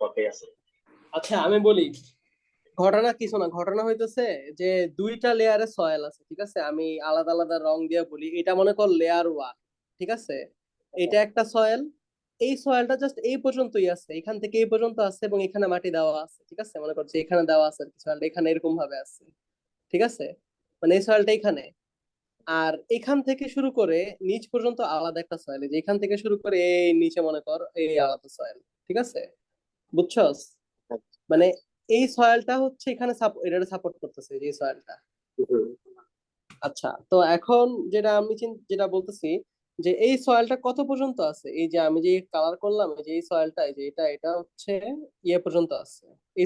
Copy আছে। আচ্ছা আমি বলি, ঘটনা কিছু না, ঘটনা হইতেছে যে দুইটা লেয়ারে সয়েল আছে, ঠিক আছে? আমি আলাদা আলাদা রং দিয়ে বলি। এটা মনে কর লেয়ার ওয়ান, ঠিক আছে? এটা একটা সয়েল। এই সয়েলটা জাস্ট এই পর্যন্তই আছে, এখান থেকে এই পর্যন্ত আছে, এবং এখানে মাটি দেওয়া আছে, ঠিক আছে? মনে করছে এখানে দেওয়া আছে আর কি, সয়েলটা এখানে এরকম ভাবে আছে, ঠিক আছে? মানে এই সয়েলটা এখানে, আর এখান থেকে শুরু করে নিচ পর্যন্ত আলাদা একটা সয়েল, যে এখান থেকে শুরু করে এই নিচে মনে কর এই আলাদা সয়েল, ঠিক আছে? বুঝছস? মানে এই সয়েলটা হচ্ছে এখানে এটা সাপোর্ট করতেছে, যে সয়েলটা। হুম। আচ্ছা, তো এখন যেটা আমি যেটা বলতেছি, যে এই সয়েলটা কত পর্যন্ত আছে, এই যে আমি যে কালার করলাম, এই যে এই সয়েলটা, এই যে এটা এটা হচ্ছে ইয়ে পর্যন্ত আছে। এই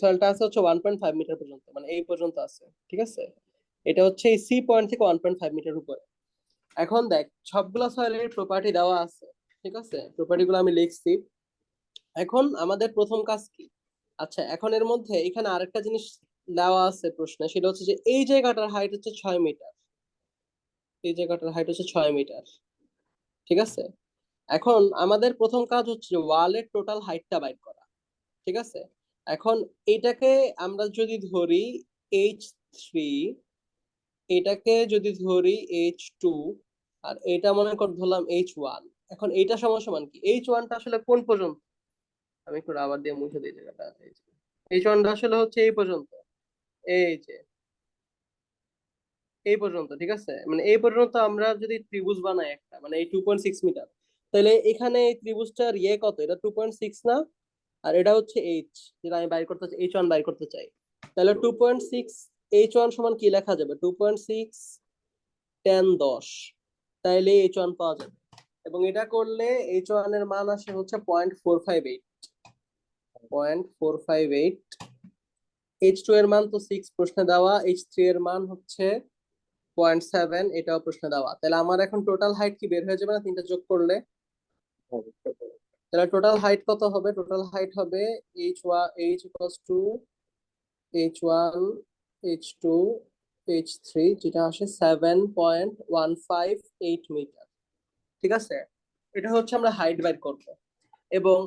সয়েলটা আছে হচ্ছে 1.5 মিটার পর্যন্ত, মানে এই পর্যন্ত আছে, ঠিক আছে? এটা হচ্ছে এই সি পয়েন্ট থেকে 1.5 মিটার উপরে। এখন দেখ, সবগুলা সয়েলের প্রপার্টি দেওয়া আছে, ঠিক আছে? প্রপার্টি গুলো আমি লিখছি। এখন আমাদের প্রথম কাজ কি? আচ্ছা, এখন এর মধ্যে এখানে আরেকটা জিনিস দেওয়া আছে প্রশ্নে, সেটা হচ্ছে যে এই জায়গাটার হাইট হচ্ছে 6 মিটার। এই জায়গাটার হাইট হচ্ছে 6 মিটার, ঠিক আছে? এখন আমাদের প্রথম কাজ হচ্ছে ওয়ালের টোটাল হাইটটা বাইর করা, ঠিক আছে? এখন এইটাকে আমরা যদি ধরি H3, এটাকে যদি ধরি H2, আর এটা মনে কর ধরলাম H1। এখন এইটা সমান সমান কি, H1টা আসলে কোন পর্যন্ত? আমি একটু রাবার দিয়ে মুছে দিই জায়গাটা। H1টা আসলে হচ্ছে এই পর্যন্ত, এই যে এই পর্যন্ত, ঠিক আছে? মানে এই পর্যন্ত আমরা যদি ত্রিভুজ বানাই একটা, মানে এই 2.6 মিটার, তাহলে এখানে এই ত্রিভুজটার ইয়ে কত? এটা 2.6 না? আর এটা হচ্ছে এইচ, যেটা আমি বাইর করতে চাই, H1 বাইর করতে চাই। তাহলে 2.6 H1 সমান কি লেখা যাবে? 2.6 10 তাইলে H1 পাওয়া যাবে। এবং এটা করলে H1 এর মান আসে হচ্ছে 0.458। 0.458। H2 এর মান তো 6 প্রশ্নে দেওয়া, H3 এর মান হচ্ছে 0.7, এটাও প্রশ্নে দেওয়া। তাহলে আমার এখন টোটাল হাইট কি বের হয়ে যাবে না তিনটা যোগ করলে? তাহলে টোটাল হাইট কত হবে? টোটাল হাইট হবে H equals to H1, H2, H3, যেটা আসে 7.158 মিটার, ঠিক আছে? এটা হচ্ছে আমরা হাইট বাইর করবো। এবং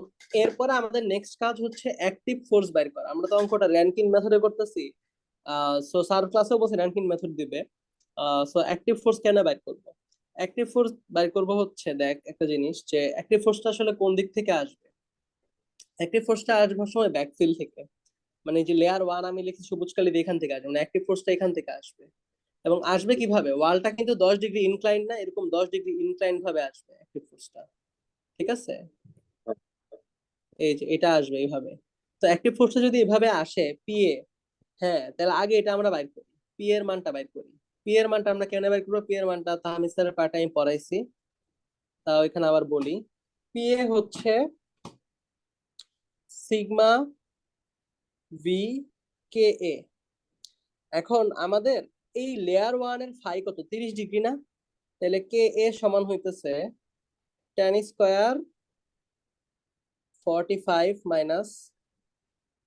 এরপরে আমাদের নেক্সট কাজ হচ্ছে অ্যাক্টিভ ফোর্স বাইর করা। আমরা তো অঙ্কটা র্যানকিন মেথডে করতেছি, সো স্যার ক্লাসেও বলছে র্যানকিন মেথড দিবে। সো অ্যাক্টিভ ফোর্স কেন বাইর করব? অ্যাক্টিভ ফোর্স বাইর করব হচ্ছে, দেখ একটা জিনিস, যে অ্যাক্টিভ ফোর্সটা আসলে কোন দিক থেকে আসবে। অ্যাক্টিভ ফোর্সটা আসবে সময় ব্যাকফিল থেকে, মানে এই যে লেয়ার ওয়ান আমি লিখি সবুজ কালি দিয়ে, এখান থেকে আসবে, মানে অ্যাক্টিভ ফোর্সটা এখান থেকে আসবে। এবং আসবে কিভাবে? ওয়ালটা কিন্তু 10 ডিগ্রি ইনক্লাইন না, এরকম 10 ডিগ্রি ইনক্লাইন ভাবে আসবে অ্যাক্টিভ ফোর্সটা, ঠিক আছে? এই যে এটা আসবে এইভাবে। তো অ্যাক্টিভ ফোর্সটা যদি এভাবে আসে পিএ, হ্যাঁ, তাহলে আগে এটা আমরা বাইর করি, পি এর মানটা বাইর করি। পি এর মানটা আমরা কেন বাইর করবো? পি এর মানটা তাহমিদ স্যারের পার্টে আমি পড়াইছি, তাও এখানে আবার বলি। পি এ হচ্ছে সিগমা ভি কে এ। এখন আমাদের এই লেয়ার ওয়ান এর ফাই কত? 30 ডিগ্রি না? তাহলে কে এ সমান হইতেছে tan² 45 মাইনাস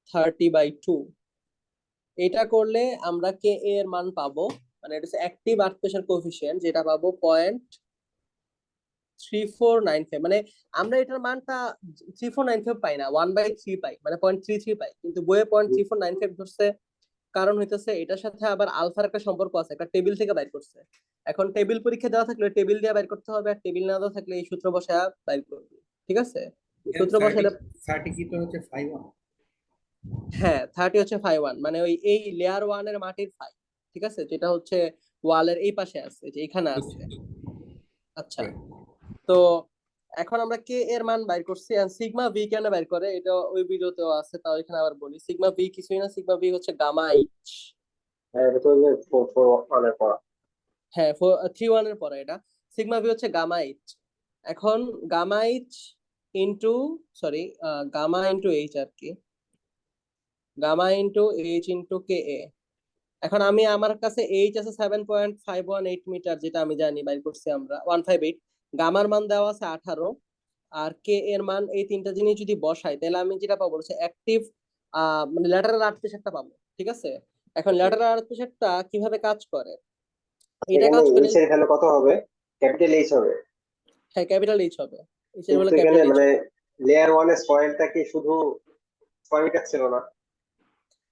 30/2। এটা করলে আমরা কে এর মান পাবো, মানে এটা হচ্ছে অ্যাক্টিভ আর্থ প্রেসার কোএফিসিয়েন্ট, যেটা পাবো 0.3495। মানে আমরা এটার মানটা 3495 পাই না, 1/3 পাই, মানে 0.33 পাই, কিন্তু বইয়ে 0.3495 ধরছে। কারণ হইতেছে এটার সাথে আবার আলফার একটা সম্পর্ক আছে, একটা টেবিল থেকে বাইর করছে। এখন টেবিল পরীক্ষা দেওয়া থাকলে টেবিল দিয়ে বাইর করতে হবে, আর টেবিল না দেওয়া থাকলে এই সূত্র বসায় বাইর করবে, ঠিক আছে? সূত্র থার্টি বসাইলে, থার্টি কি তো হচ্ছে 5 1? হ্যাঁ 30 হচ্ছে 5 1, মানে ওই এই লেয়ার ওয়ান এর মাটির ফাই, ঠিক আছে? যেটা হচ্ছে ওয়ালের এই পাশে আছে, যে এখানে আছে। আচ্ছা, তো এখন আমরা কে এর মান বাইর করছি, আর সিগমা ভি কেন বাইর করে এটা ওই ভিডিওতেও আছে, তাও এখানে আবার বলি। সিগমা ভি কিছুই না, সিগমা ভি হচ্ছে গামা এইচ। হ্যাঁ, এটা তো যে 4 4 পড়া। হ্যাঁ, 3-1 এর পরে এটা। সিগমা ভি হচ্ছে গামা এইচ। এখন gamma H into, sorry, gamma into H আর কি, gamma into H into K A. এখন আমি, আমার কাছে এইচ আছে 7.518 মিটার, যেটা আমি জানি, বাইর করছি আমরা 158। গামার মান দেওয়া আছে 18, আর কে এর মান, এই তিনটা জিনিস যদি বসাই, তাহলে আমি যেটা পাবো হচ্ছে অ্যাক্টিভ, মানে ল্যাটারাল আর্থ প্রেসারটা পাবো, ঠিক আছে? এখন ল্যাটারাল আর্থ প্রেসারটা কিভাবে কাজ করে? এটা এখানে কাজ করে, এইচ এর ভ্যালু কত হবে? ক্যাপিটাল এইচ হবে। হ্যাঁ ক্যাপিটাল এইচ হবে, এইচ এর কিন্তু হলো এখানে ক্যাপিটাল এইচ মানে হবে। লেয়ার 1 এর সয়েলটা কি শুধু 6 মিটার ছিল না?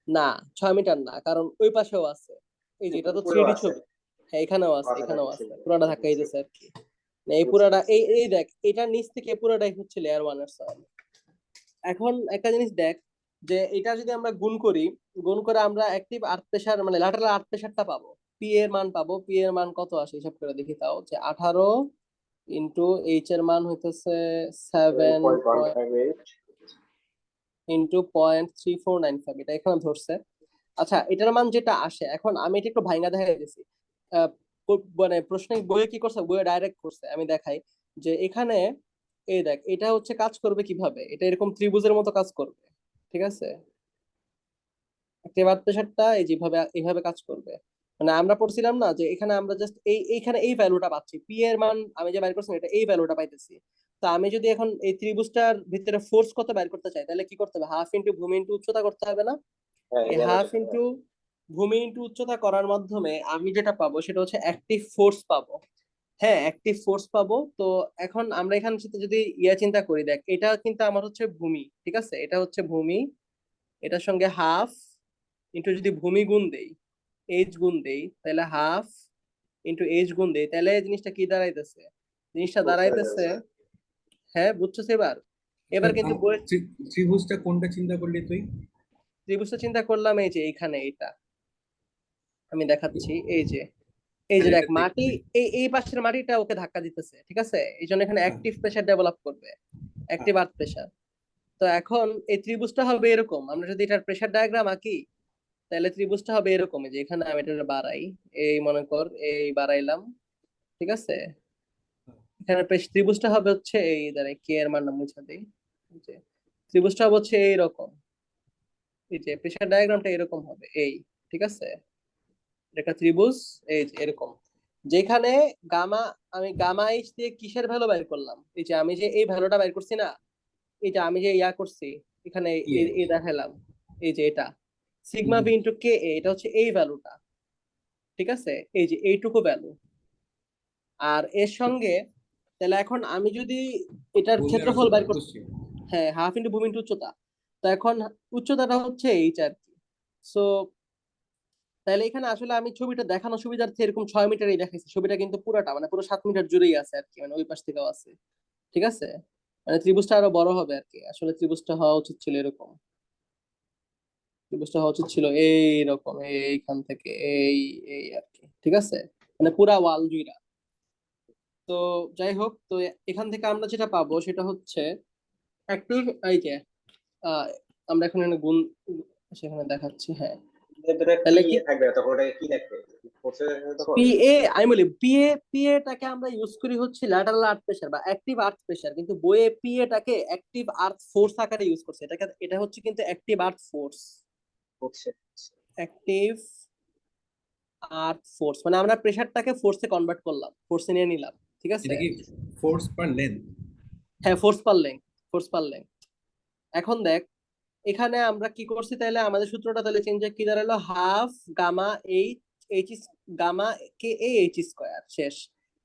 না, 6 মিটার না, কারণ ওই পাশেও আছে। এই যে এটা তো উপরেও 3D আছে। ছবি। হ্যাঁ, এখানেও আছে, আচ্ছা এখানেও বুঝছি, আছে, পুরোটা ধাক্কা বুঝছি, দিতেছে আর কি। না, এই বুঝছি, পুরাটা বুঝছি। এই দেখ, এটার নিচ থেকে পুরোটাই হচ্ছে লেয়ার ওয়ান এর সয়েল। এখন একটা জিনিস দেখ, যে এটা যদি আমরা গুণ করে আমরা অ্যাক্টিভ আর্থ প্রেসার মানে ল্যাটারাল আর্থ প্রেসারটা পাবো। পি এর মান পাবো। পি এর মান কত আসে হিসাব করে দেখি, তাও যে 18 ইন্টু এইচ এর মান হইতেছে 7 7.158। ইন্টু 0.3495, এটা এখানে ধরছে। আচ্ছা, এটার মান যেটা আসে, এখন আমি এটা একটু ভাঙা দেখাই দিয়েছি। মানে প্রশ্নে বইয়ে কি করছে, বইয়ে ডাইরেক্ট করছে, আমি দেখাই যে এখানে এই দেখ, এটা হচ্ছে কাজ করবে কিভাবে, এটা এরকম ত্রিভুজের মতো কাজ করবে। ঠিক আছে, এবার প্রেসারটা এই যেভাবে এইভাবে কাজ করবে। মানে আমরা পড়ছিলাম না যে এখানে আমরা জাস্ট এইখানে এই ভ্যালুটা পাচ্ছি, পি এর মান আমি যে বাইর করছি এটা এই ভ্যালুটা পাইতেছি। তো আমি যদি এখন এই ত্রিভুজটার ভিতরে ফোর্স কত বাইর করতে চাই, তাহলে কি করতে হবে, হাফ ইন্টু ভূমি ইন্টু উচ্চতা করতে হবে না? হ্যাঁ, এই জানা হাফ যেতে ইন্টু পারে। ভূমি ইন্টু উচ্চতা করার মাধ্যমে আমি যেটা পাবো সেটা হচ্ছে অ্যাক্টিভ ফোর্স পাবো। হ্যাঁ, অ্যাক্টিভ ফোর্স পাবো। তো এখন আমরা এখানে সাথে যদি চিন্তা করি, দেখ এটা কিন্তু আমার হচ্ছে ভূমি, ঠিক আছে, এটা হচ্ছে ভূমি, এটার সঙ্গে হাফ ইন্টু যদি ভূমি গুণ দেই, এইচ গুণ দেই, তাহলে হাফ ইন্টু এইচ গুণ দেই, তাহলে এই জিনিসটা কি দাঁড়াইতেছে, জিনিসটা বুঝতে দাঁড়াইতেছে, পেরেছি। হ্যাঁ বুঝছো এবার? এবার কিন্তু বই ত্রিভুজটা কোনটা চিন্তা করলি তুই? ত্রিভুজটা চিন্তা করলাম এই যে এইখানে, এইটা আমি দেখাচ্ছি। এই যে এই আর যে দেখ, এটা দেখ। মাটি এই পাশের মাটিটা ওকে ধাক্কা দিতেছে, ঠিক আছে, এই জন্য এখানে হ্যাঁ, অ্যাক্টিভ প্রেসার ডেভেলপ করবে, হ্যাঁ, অ্যাক্টিভ আর্থ প্রেসার। তো এখন এই ত্রিভুজটা হবে এরকম, আমরা যদি এটার প্রেসার ডায়াগ্রাম আঁকি, তাহলে ত্রিভুজটা হবে এরকম, যে এখানে আমি এটা বাড়াই, এই মনে কর এই বাড়াইলাম, ঠিক আছে, এখানে ত্রিভুজটা হবে হচ্ছে এই, দাঁড়াই কে এর মান মুছা দেই, এই যে ত্রিভুজটা হবে হচ্ছে এইরকম, এই যে প্রেসার ডায়াগ্রামটা এরকম হবে এই, ঠিক আছে, এটা একটা ত্রিভুজ, এই যে এরকম, যেখানে গামা, আমি গামা এইচ দিয়ে কিসের ভ্যালু বের করলাম, এই যে আমি যে এই ভ্যালুটা বের করছি না, এটা আমি যে করছি এখানে, কি এই দেখালাম, এই যে এটা হুম, সিগমা হুম। ভি ইন্টু কে এ, এটা হচ্ছে এই ভ্যালুটা, ঠিক আছে, এই যে এইটুকু ভ্যালু। আর এর সঙ্গে তাহলে এখন আমি যদি এটার ভূমি আর ক্ষেত্রফল উচ্চতা বের করতে, বুঝছি। হ্যাঁ হাফ ইন্টু ভূমি ইন্টু উচ্চতা, তো এখন উচ্চতাটা হচ্ছে এইচ আর কি। সো তাহলে এখানে আসলে আমি ছবিটা দেখানো সুবিধার্থে এরকম 6 মিটারই দেখাইছি, ছবিটা কিন্তু পুরাটা মানে পুরো 7 মিটার জুড়েই আছে আর কি, মানে ওই পাশ থেকেও আছে, ঠিক আছে, মানে ত্রিভুজটা আরো বড় হবে আর কি, আসলে ত্রিভুজটা হওয়া উচিত ছিল এরকম, ত্রিভুজটা হওয়া উচিত ছিল এইরকম, এইখান থেকে এই এই আর কি, ঠিক আছে, মানে পুরা ওয়াল জুড়া। তো যাই হোক, তো এখান থেকে আমরা যেটা পাবো সেটা হচ্ছে অ্যাক্টিভ, এই যে আহ, আমরা এখন এখানে গুণ সেখানে দেখাচ্ছি, হ্যাঁ, এর ভিতরে কি তাহলে কি থাকবে তখন, ওটা কি থাকবে? ফোর্সে থাকবে তখন? পিএ, আমি বলি পিএটাকে আমরা ইউজ করি হচ্ছে ল্যাটারাল আর্থ প্রেসার বা অ্যাক্টিভ আর্থ প্রেসার, কিন্তু বইয়ে পিএটাকে অ্যাক্টিভ আর্থ ফোর্স আকারে ইউজ করছে, এটা হচ্ছে কিন্তু অ্যাক্টিভ আর্থ ফোর্স, হচ্ছে। অ্যাক্টিভ আর্থ ফোর্স, মানে আমরা প্রেসারটাকে ফোর্সে কনভার্ট করলাম, ফোর্সে নিয়ে নিলাম, ঠিক আছে। এটা কি ফোর্স পার লেন্থ? হ্যাঁ, ফোর্স পার লেংথ, ফোর্স পার লেংথ। এখন দেখ, এখানে আমরা কি করছি, তাহলে আমাদের সূত্রটা তাহলে চেঞ্জ কি দাঁড়ালো, half gamma H, H gamma K A H square, শেষ।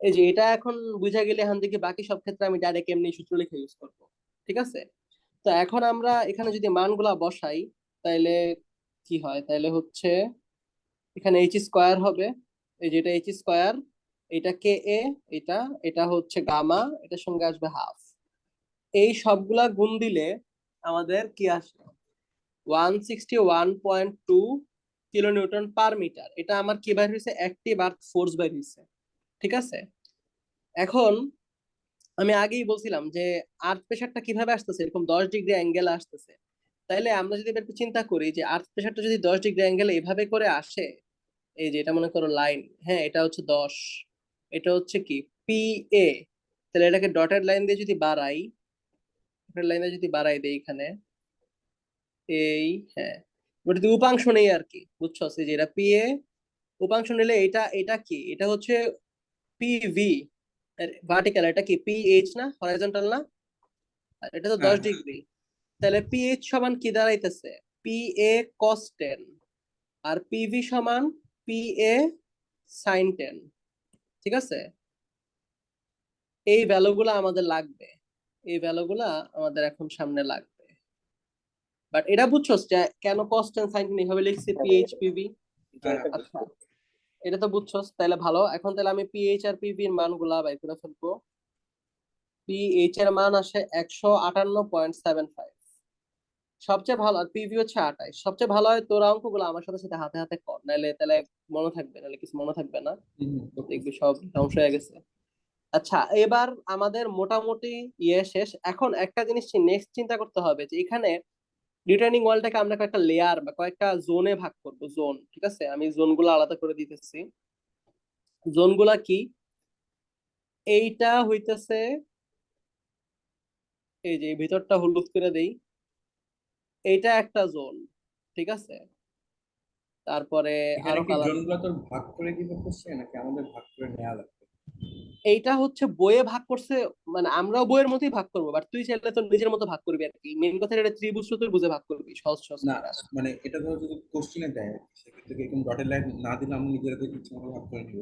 এই যে এটা এখন বুঝা গেলে এখান থেকে বাকি সব ক্ষেত্রে আমি ডাইরেক্ট এমনি সূত্র লিখে ইউজ করব, ঠিক আছে। তো এখন আমরা এখানে যদি মানগুলা বসাই, তাইলে কি হয়, তাইলে হচ্ছে এখানে এইচ স্কয়ার হবে, এই যে এটা এইচ স্কয়ার, এটা কে এ, এটা এটা হচ্ছে গামা, এটার সঙ্গে আসবে হাফ, এই সবগুলা গুণ দিলে আমাদের কি আসবে, 161.2 কিলো নিউটন পার মিটার, এটা আমার কি বাইর হয়েছে, অ্যাক্টিভ আর্থ ফোর্স বাইর হয়েছে, ঠিক আছে। এখন আমি আগেই বলছিলাম যে আর্থ প্রেসারটা কিভাবে আসতেছে, এরকম 10 ডিগ্রি অ্যাঙ্গেল আসতেছে। তাইলে আমরা যদি এবার একটু চিন্তা করি যে আর্থ প্রেসারটা যদি 10 ডিগ্রি অ্যাঙ্গেল এভাবে করে আসে, এই যে এটা মনে করো লাইন, হ্যাঁ এটা হচ্ছে 10, এটা হচ্ছে কি পি এ, তাহলে এটাকে ডটেড লাইন দিয়ে যদি বাড়াই, ডটেড লাইন দিয়ে যদি বাড়াই দেই এখানে, এই, হ্যাঁ, ওটা যদি উপাংশ নেই আর কি, বুঝছো, এই যে এটা পি এ, উপাংশ নিলে এটা এটা কি, এটা হচ্ছে পিভি ভার্টিক্যাল, এটা কি পিএইচ না, হরাইজন্টাল না, আর এটা তো হ্যাঁ, 10 ডিগ্রি, তাহলে পিএইচ সমান কি দাঁড়াইতেছে, পি এ কস 10, আর পিভি সমান পি এ সাইন 10, ঠিক আছে, এই ভ্যালু গুলো আমাদের লাগবে, এই ভ্যালুগুলা আমাদের এখন সামনে লাগবে। বাট এটা বুঝছস যে কেন কনস্ট্যান্ট সাইন এইভাবে লিখছি পিএইচপিভি? আচ্ছা, এটা তো বুঝছস, তাহলে ভালো। এখন তাহলে আমি পিএইচ আর পিভি এর মানগুলা বের করে ফেলবো। পিএইচ এর মান আসে 158.75, সবচেয়ে ভালো। আর পিভি হচ্ছে 28। সবচেয়ে ভালো হয় তোর অঙ্কগুলো আমার সাথে সাথে হাতে হাতে কর, নাহলে তাহলে মনে থাকবে, নাহলে কিছু মনে থাকবে না, দেখবি সব ধ্বংস হয়ে গেছে। আচ্ছা, এবার আমাদের মোটামুটি শেষ। এখন একটা জিনিস নেক্সট চিন্তা করতে হবে যে এখানে রিটার্নিং ওয়ালটাকে আমরা কয়েকটা লেয়ার বা কয়েকটা জোনে ভাগ করব। জোন, ঠিক আছে, আমি জোনগুলো আলাদা করে দিতেছি। জোনগুলা কি? এইটা হইতেছে, এই যে ভিতরটা হলুদ করে দেই, এইটা একটা জোন, ঠিক আছে। তারপরে এখানে আরো কি কালার, জোনগুলো তোর ভাগ করে দিবে করছে নাকি আমাদের ভাগ করে নেওয়া লাগবে? এইটা হচ্ছে বইয়ে ভাগ করছে, মানে আমরাও বইয়ের মতোই ভাগ করবো, বাট তুই চাইলে তো নিজের মতো ভাগ করবি আর কি। মেন কথা এটা ত্রিভুজ চতুর্ভুজে ভাগ করবি, সহজ সহজ না করে। মানে এটা ধরো যদি কোশ্চিনে দেয় সেক্ষেত্রে কি এরকম ডটের লাইন না দিলে আমরা নিজেদের ইচ্ছা মতো ভাগ করে নিব?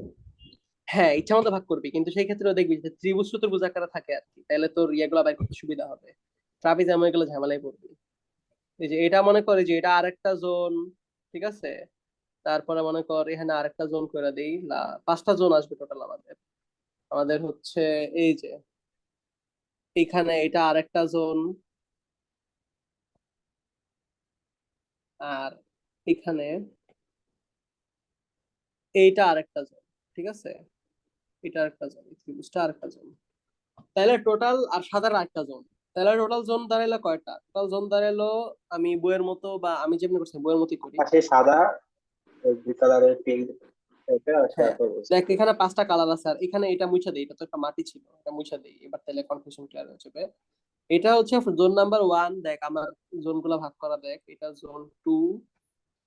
হ্যাঁ, ইচ্ছা মতো ভাগ করবি, কিন্তু সেই ক্ষেত্রে দেখবি যে ত্রিভুজ চতুর্ভুজ আকারে থাকে আর কি, তাহলে তোর ইয়েগুলো বাইর করতে সুবিধা হবে। ট্রাপিজাম এগুলো ঝামেলায় পড়বি। এই যে এটা মনে করে যে এটা আরেকটা জোন, ঠিক আছে। তারপরে মনে কর এখানে আরেকটা জোন করে দেই, 5টা জোন আসবে টোটাল আমাদের। আমাদের হচ্ছে এই যে এখানে এটা আরেকটা জোন, আর এখানে এইটা আরেকটা জোন, ঠিক আছে। এটা আরেকটা জোন, এই ত্রিভুজটা আরেকটা জোন, তাহলে টোটাল, আর সাদার আরেকটা জোন। তাহলে টোটাল জোন দাঁড়ালো কয়টা? টোটাল জোন দাঁড়ালো, আমি বইয়ের মতো বা আমি যেমনি করছি বইয়ের মতোই করি। পাশে সাদা, দুই কালারের পিঙ্ক টাইপের, আর হ্যাঁ, তারপর দেখ এখানে 5টা কালার আছে, আর এখানে এটা মুছা দেই, এটা তো একটা মাটি ছিল, এটা মুছা দেই, এবার তাহলে কনফিউশন ক্লিয়ার হয়ে যাবে। এটা হচ্ছে জোন নাম্বার 1। দেখ আমার জোন গুলা ভাগ করা, দেখ এটা জোন 2,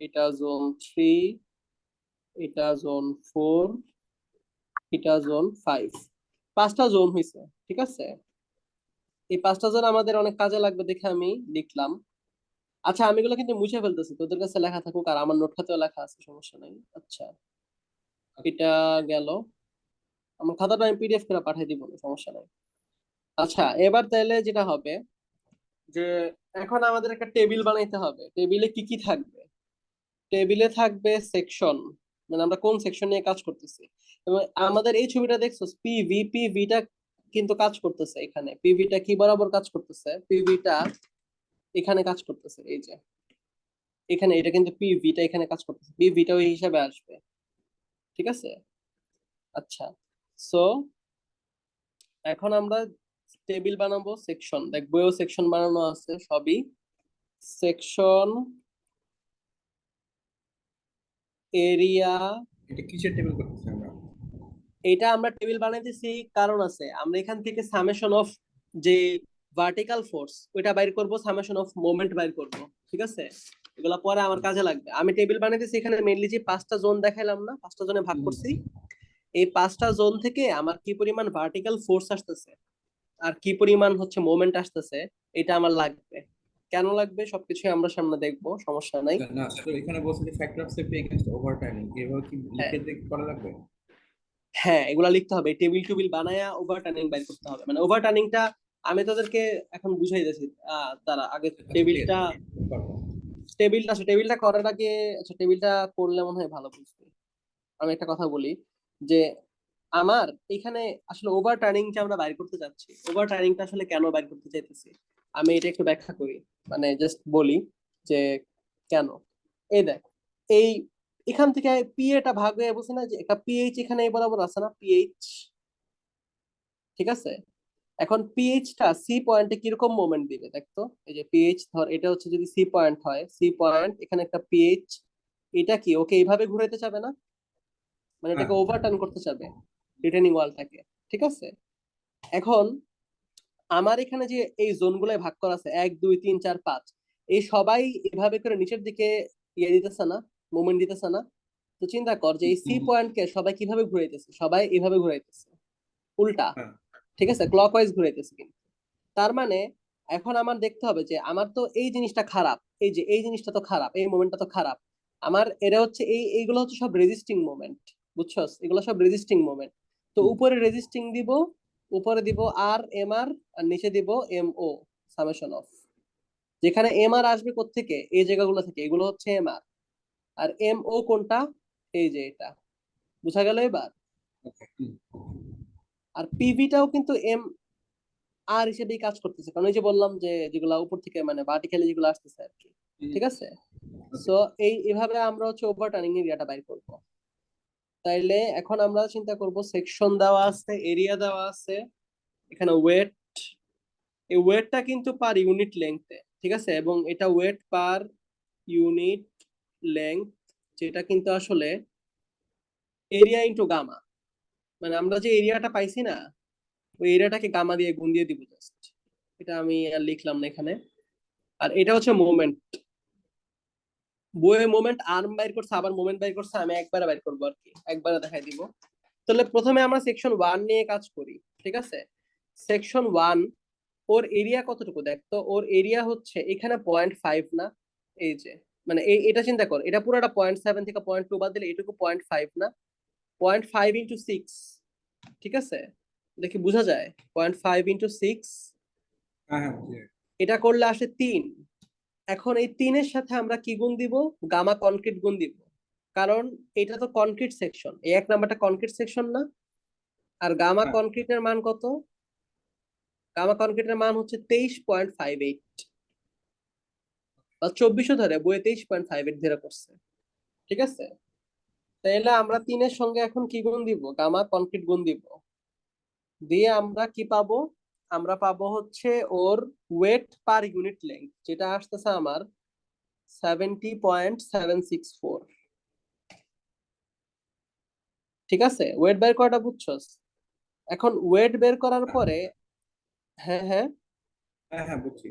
এটা জোন 3, এটা জোন 4, এটা জোন 5। 5টা জোন হয়েছে, ঠিক আছে। এই 5টা জোন আমাদের অনেক কাজে লাগবে দেখে আমি লিখলাম। আচ্ছা, আমি এগুলো কিন্তু মুছে ফেলতেছি, তোদের কাছে লেখা থাকুক, আর আমার নোট খাতেও লেখা আছে, সমস্যা নাই। আচ্ছা, এটা গেল। আমার খাতাটা আমি পিডিএফ করে পাঠিয়ে দিব, সমস্যা নাই। আচ্ছা, এবার তাহলে যেটা হবে যে এখন আমাদের একটা টেবিল বানাইতে হবে। টেবিলে কি কি থাকবে? টেবিলে থাকবে সেকশন, মানে আমরা কোন সেকশন নিয়ে কাজ করতেছি। এবং আমাদের এই ছবিটা দেখছো, পিভিটা কিন্তু কাজ করতেছে এখানে। পিভিটা কি বরাবর কাজ করতেছে? পিভিটা এখানে কাজ করতেছে, এই যে এখানে, এটা কিন্তু পিভিটা এখানে কাজ করতেছে, পিভিটা ওই হিসাবে আসবে, ঠিক আছে। আচ্ছা, সো এখন আমরা টেবিল বানাবো সেকশন। দেখ বইও সেকশন বানানো আছে সবই। সেকশন, এরিয়া, এটা কিসের টেবিল করতেছি আমরা? এটা আমরা টেবিল বানাইতেছি কারণ আছে, আমরা এখান থেকে সামেশন অফ যে ভার্টিক্যাল ফোর্স ওইটা বাইর করব, সামেশন অফ মোমেন্ট বাইর করব, ঠিক আছে। এগুলা পরে আমার কাজে লাগবে। আমি টেবিল বানাইতেছি এখানে মেইনলি যে 5টা জোন দেখাইলাম না, 5টা জোনে ভাগ করছি। এই 5টা জোন থেকে আমার কি পরিমাণ ভার্টিক্যাল ফোর্স আসতেছে আর কি পরিমাণ হচ্ছে মোমেন্ট আসতেছে, এটা আমার লাগবে। কেন লাগবে সবকিছু আমরা সামনে দেখবো, সমস্যা নাই। না তো এখানে বলছে যে ফ্যাক্টর অফ সেফটি এগেইনস্ট ওভারটাইমিং, এভাবে কি হ্যাঁ, লিখে দিয়ে করা লাগবে? হ্যাঁ, এগুলা লিখতে হবে, টেবিল টুবিল বানায়া ওভার টার্নিং বাইর করতে হবে। মানে ওভার টার্নিংটা আমি তোদেরকে এখন বুঝাই দিয়েছি। তারা আগে ক্লিয়ার টেবিলটা, করবো। টেবিলটা করার আগে, আচ্ছা টেবিলটা করলে মনে হয় ভালো বুঝবে। আমি একটা কথা বলি যে আমার এখানে আসলে ওভার টার্নিংটা আমরা বাইর করতে চাচ্ছি। ওভার টার্নিংটা আসলে কেন বাইর করতে চাইতেছি আমি এটা একটু ব্যাখ্যা করি, মানে জাস্ট বলি যে কেন। এই দেখ, এই এখান থেকে পি এটা ভাগ হয়ে বলছে না যে একটা পিএইচ এখানে এই বরাবর আছে না, পিএইচ, ঠিক আছে। এখন পিএইচটা সি পয়েন্টে কিরকম মোমেন্ট দিবে দেখতো। এই যে পিএইচ ধর, এটা হচ্ছে যদি সি পয়েন্ট হয়, সি পয়েন্ট এখানে একটা পিএইচ, এটা কি ওকে এইভাবে ঘুরাইতে চাবে না, মানে হ্যাঁ এটাকে ওভারটার্ন করতে চাবে রিটেনিং ওয়ালটাকে, ঠিক আছে। এখন আমার এখানে যে এই জোনগুলোয় ভাগ করা আছে 1 2 3 4 5, এই সবাই এভাবে করে নিচের দিকে ইয়ে দিতেছে না, মুভমেন্ট দিতেছে না। তো চিন্তা কর যে এই সি পয়েন্টকে সবাই কিভাবে ঘুরাইতেছে, সবাই এভাবে ঘুরাইতেছে, উল্টা, হ্যাঁ ঠিক আছে, ক্লকওয়াইজ ঘুরাইতেছে কিন্তু। তার মানে এখন আমার দেখতে হবে যে আমার তো এই জিনিসটা খারাপ, এই যে এই জিনিসটা তো খারাপ, এই মোমেন্টটা তো খারাপ আমার। এটা হচ্ছে এইগুলো হচ্ছে সব রেজিস্টিং মোমেন্ট, বুঝছস, এগুলো সব রেজিস্টিং মোমেন্ট। তো উপরে রেজিস্টিং দিব, উপরে দিব আর এম আর, আর নিচে দিব এম ও, সামেশন অফ। যেখানে এম আর আসবে কোত্থেকে, এই জায়গাগুলো থেকে, এগুলো হচ্ছে এম আর এম ও কোনটা, এই যে এটা, বুঝা গেল এবার? ওকে। আর পিভিটাও কিন্তু এম আর হিসেবেই কাজ করতেছে, কারণ এই যে বললাম যে যেগুলা উপর থেকে মানে ভার্টিক্যালি যেগুলো আসতেছে আর কি, ঠিক আছে? সো এইভাবে আমরা হচ্ছে ওভার টার্নিং এরিয়াটা বাইর করব। তাইলে এখন আমরা চিন্তা করব, সেকশন দেওয়া আছে, এরিয়া দেওয়া আছে, এখানে ওয়েট, এই ওয়েটটা কিন্তু পার ইউনিট লেংথে, ঠিক আছে? এবং এটা ওয়েট পার ইউনিট লেংথ, যেটা কিন্তু আসলে এরিয়া ইনটু গামা, মানে আমরা যে এরিয়াটা পাইছি না, ওই এরিয়াটাকে গামা দিয়ে গুণ দিয়ে দিব জাস্ট। এটা আমি আর লিখলাম না এখানে। আর এটা হচ্ছে মোমেন্ট, বইয়ে মোমেন্ট আর্ম বাইর করছে, আবার মোমেন্ট বাইর করছে, আমি একবারে বাইর করবো আর কি, একবারে দেখাই দিব। তাহলে প্রথমে আমরা সেকশন 1 নিয়ে কাজ করি, ঠিক আছে? সেকশন 1, ওর এরিয়া কতটুকু দেখ তো, ওর এরিয়া হচ্ছে এখানে 0.5 না, এই যে মানে এটা চিন্তা কর, এটা পুরোটা 0.7 থেকে 0.2 বাদ দিলে এটুকু 0.5 না, 0.5 ইন্টু 6, ঠিক আছে? দেখি বোঝা যায়, 0.5 ইন্টু 6, হ্যাঁ হ্যাঁ বুঝে গেছি। এটা করলে আসে 3। এখন এই 3-এর সাথে আমরা কি গুণ দিব, গামা কনক্রিট গুণ দিব, কারণ এটা তো কনক্রিট সেকশন, এই 1 নাম্বারটা কনক্রিট সেকশন না? আর গামা হ্যাঁ কনক্রিটের মান কত? গামা কনক্রিটের মান হচ্ছে 23.58, বা 2400 ধরে, বইয়ে 23.58 ধরে করছে, ঠিক আছে? তাহলে আমরা 3-এর সঙ্গে এখন কি গুণ দিব, গামা কনক্রিট গুণ দিব, দিয়ে আমরা কি পাবো, আমরা পাবো হচ্ছে ওর ওয়েট পার ইউনিট লেংথ, যেটা আসতেছে আমার 70.764, ঠিক আছে? ওয়েট বের করাটা বুঝছস? এখন ওয়েট বের করার পরে, হ্যাঁ হ্যাঁ, হ্যাঁ হ্যাঁ বুঝছি।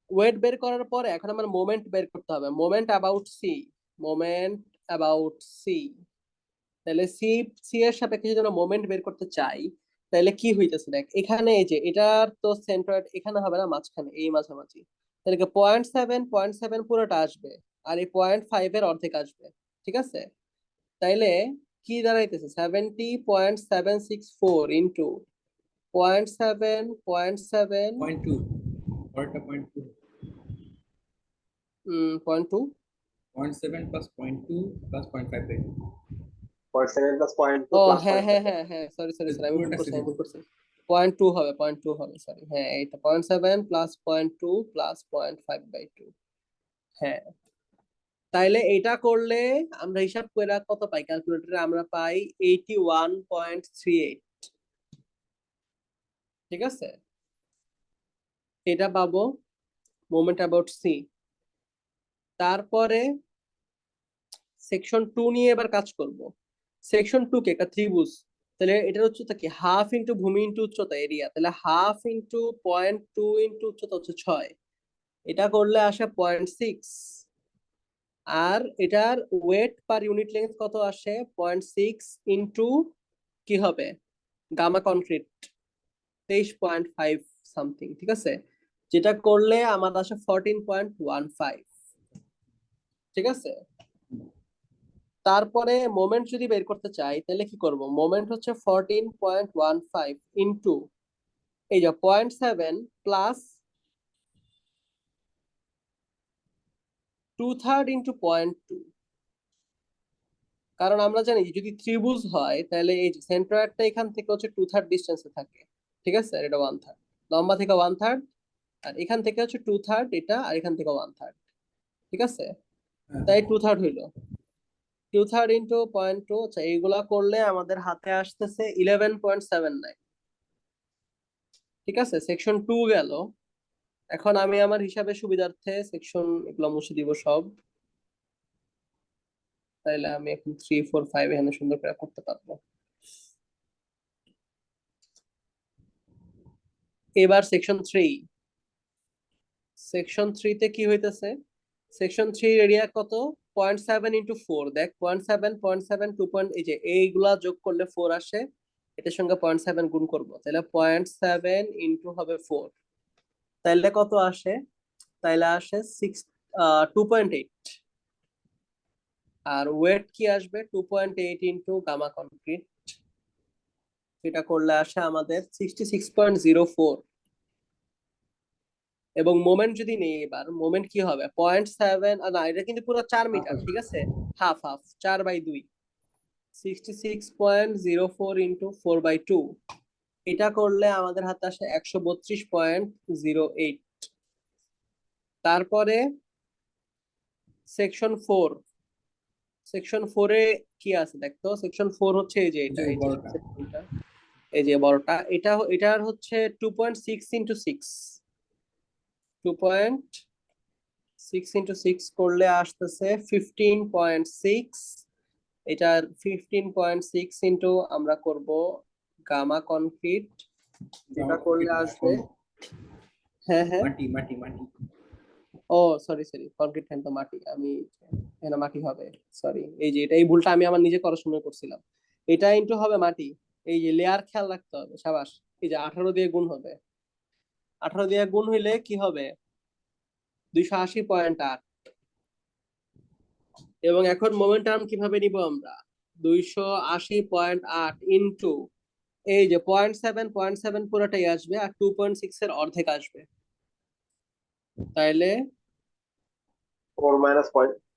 ওয়েট বের করার পরে এখন আমার মোমেন্ট বের করতে হবে, moment about C, moment about C. তাহলে সি, সি এর সাপেক্ষে যদি আমরা মোমেন্ট বের করতে চাই, তাহলে কি হইতেছে দেখ, এখানে এই যে এটার তো সেন্ট্রয়েড এখানে হবে না, মাঝখানে এই মাঝামাঝি, তাহলে 0.7 পুরোটা আসবে, আর এই 0.5 এর অর্ধেক আসবে, ঠিক আছে? তাইলে কি দাঁড়াইতেছে, 70.764 ইন্টু 0.7, 0.2, পরেরটা 0.2, 0.2, 0.7 প্লাস 0.2 প্লাস 0.5 তাই তো? 0.7 প্লাস 0.2 ও প্লাস হ্যাঁ হ্যাঁ 0.5। হ্যাঁ হ্যাঁ, সরি সরি সরি, আমি ভুল পুরোটা করছি, আমি সিরিজ। ভুল করছি। 0.2 হবে, 0.2 হবে, সরি, হ্যাঁ এইটা 0.7 প্লাস 0.2 প্লাস 0.5/2, হ্যাঁ। তাইলে এটা করলে আমরা হিসাব করে কত পাই, ক্যালকুলেটরে আমরা পাই 81.38, ঠিক আছে? এটা পাবো মোমেন্ট অ্যাবাউট সি। তারপরে সেকশন 2 নিয়ে এবার কাজ করব। সেকশন 2 কে একটা ত্রিভুজ, তাহলে এটার উচ্চতা কি, হাফ ইন্টু ভূমি ইন্টু উচ্চতা এরিয়া, তাহলে হাফ ইন্টু 0.2 ইন্টু উচ্চতা হচ্ছে 6, এটা করলে আসে 0.6। আর এটার ওয়েট পার ইউনিট লেন্থ কত আসে, 0.6 ইন্টু কি হবে, গামা কনক্রিট 23.5 সামথিং, ঠিক আছে? যেটা করলে আমার আসে 14.15, ঠিক আছে? তারপরে মোমেন্ট যদি বের করতে চাই, তাহলে কি করব, মোমেন্ট হচ্ছে 14.15 ইন্টু এই যে 0.7 প্লাস 2/3 ইন্টু 0.2, কারণ আমরা জানি যদি ত্রিভুজ হয় তাহলে এই সেন্ট্রয়েডটা এখান থেকে হচ্ছে 2/3 ডিস্টেন্সে থাকে, ঠিক আছে? আর এটা 1/3 লম্বা থেকে 1/3, আর এখান থেকে হচ্ছে 2/3 এটা, আর এখান থেকে 1/3, ঠিক আছে? হ্যাঁ তাই 2/3 হইলো, 2/3 ইন্টু 0.2, আচ্ছা এইগুলা করলে আমাদের হাতে আসতেছে 11.79, ঠিক আছে? সেকশন 2 গেল। এখন আমি আমার হিসাবে সুবিধার্থে সেকশন এগুলো মুছে দিব সব, তাইলে আমি এখন 3 4 5 এখানে সুন্দর করে করতে পারবো। এবার সেকশন 3, সেকশন 3 তে কি হইতেছে, সেকশন 3 এরিয়া কত, 0.7 ইন্টু 4, দেখ 0.7 0.7 2 পয়েন্ট, এই যে এইগুলা যোগ করলে 4 আসে, এটার সঙ্গে 0.7 গুণ করবো, তাহলে 0.7 ইন্টু হবে 4, তাইলে কত আসে, তাইলে আসে 2.8। আর ওয়েট কি আসবে, 2.8 ইন্টু গামা কনক্রিট, এটা করলে আসে আমাদের 66.04 এবং মোমেন্ট যদি নেই, এবার মোমেন্ট কি হবে 0.7, না এটা কিন্তু পুরো 4 মিটার, ঠিক আছে, হাফ হাফ 4/2, 66.04 ইন্টু 4/2, এটা করলে আমাদের হাতে আসে 132.08। তারপরে সেকশন 4 কি আছে দেখতো, সেকশন 4 হচ্ছে এই যে এটা, যে এই যে বড়টা। সেকশনটা, এই যে বড়টা, এটার হচ্ছে 2.6 ইন্টু 6, 2.6 ইন্টু 6 করলে আসতেছে 15.6। এটার 15.6 ইন্টু আমরা করব গামা কনক্রিট, যেটা করলে আসবে, হ্যাঁ হ্যাঁ, মাটি মাটি মাটি ও সরি সরি, কনক্রিট তো মাটি, আমি এখানে মাটি হবে, সরি, এই যে এটা, এই ভুলটা আমি আমার নিজে করার সময় করছিলাম। এটা ইন্টু হবে মাটি, এই যে লেয়ার খেয়াল রাখতে হবে, সাবাস। এই যে 18 দিয়ে গুণ হবে, 18 দিয়ে গুণ হইলে কি হবে 280.8। এবং এখন মোমেন্টাম কিভাবে নিব আমরা, 280.8 ইন্টু এই যে 0.7 পুরোটাই আসবে, আর 2.6 এর অর্ধেক আসবে, তাইলে 4 -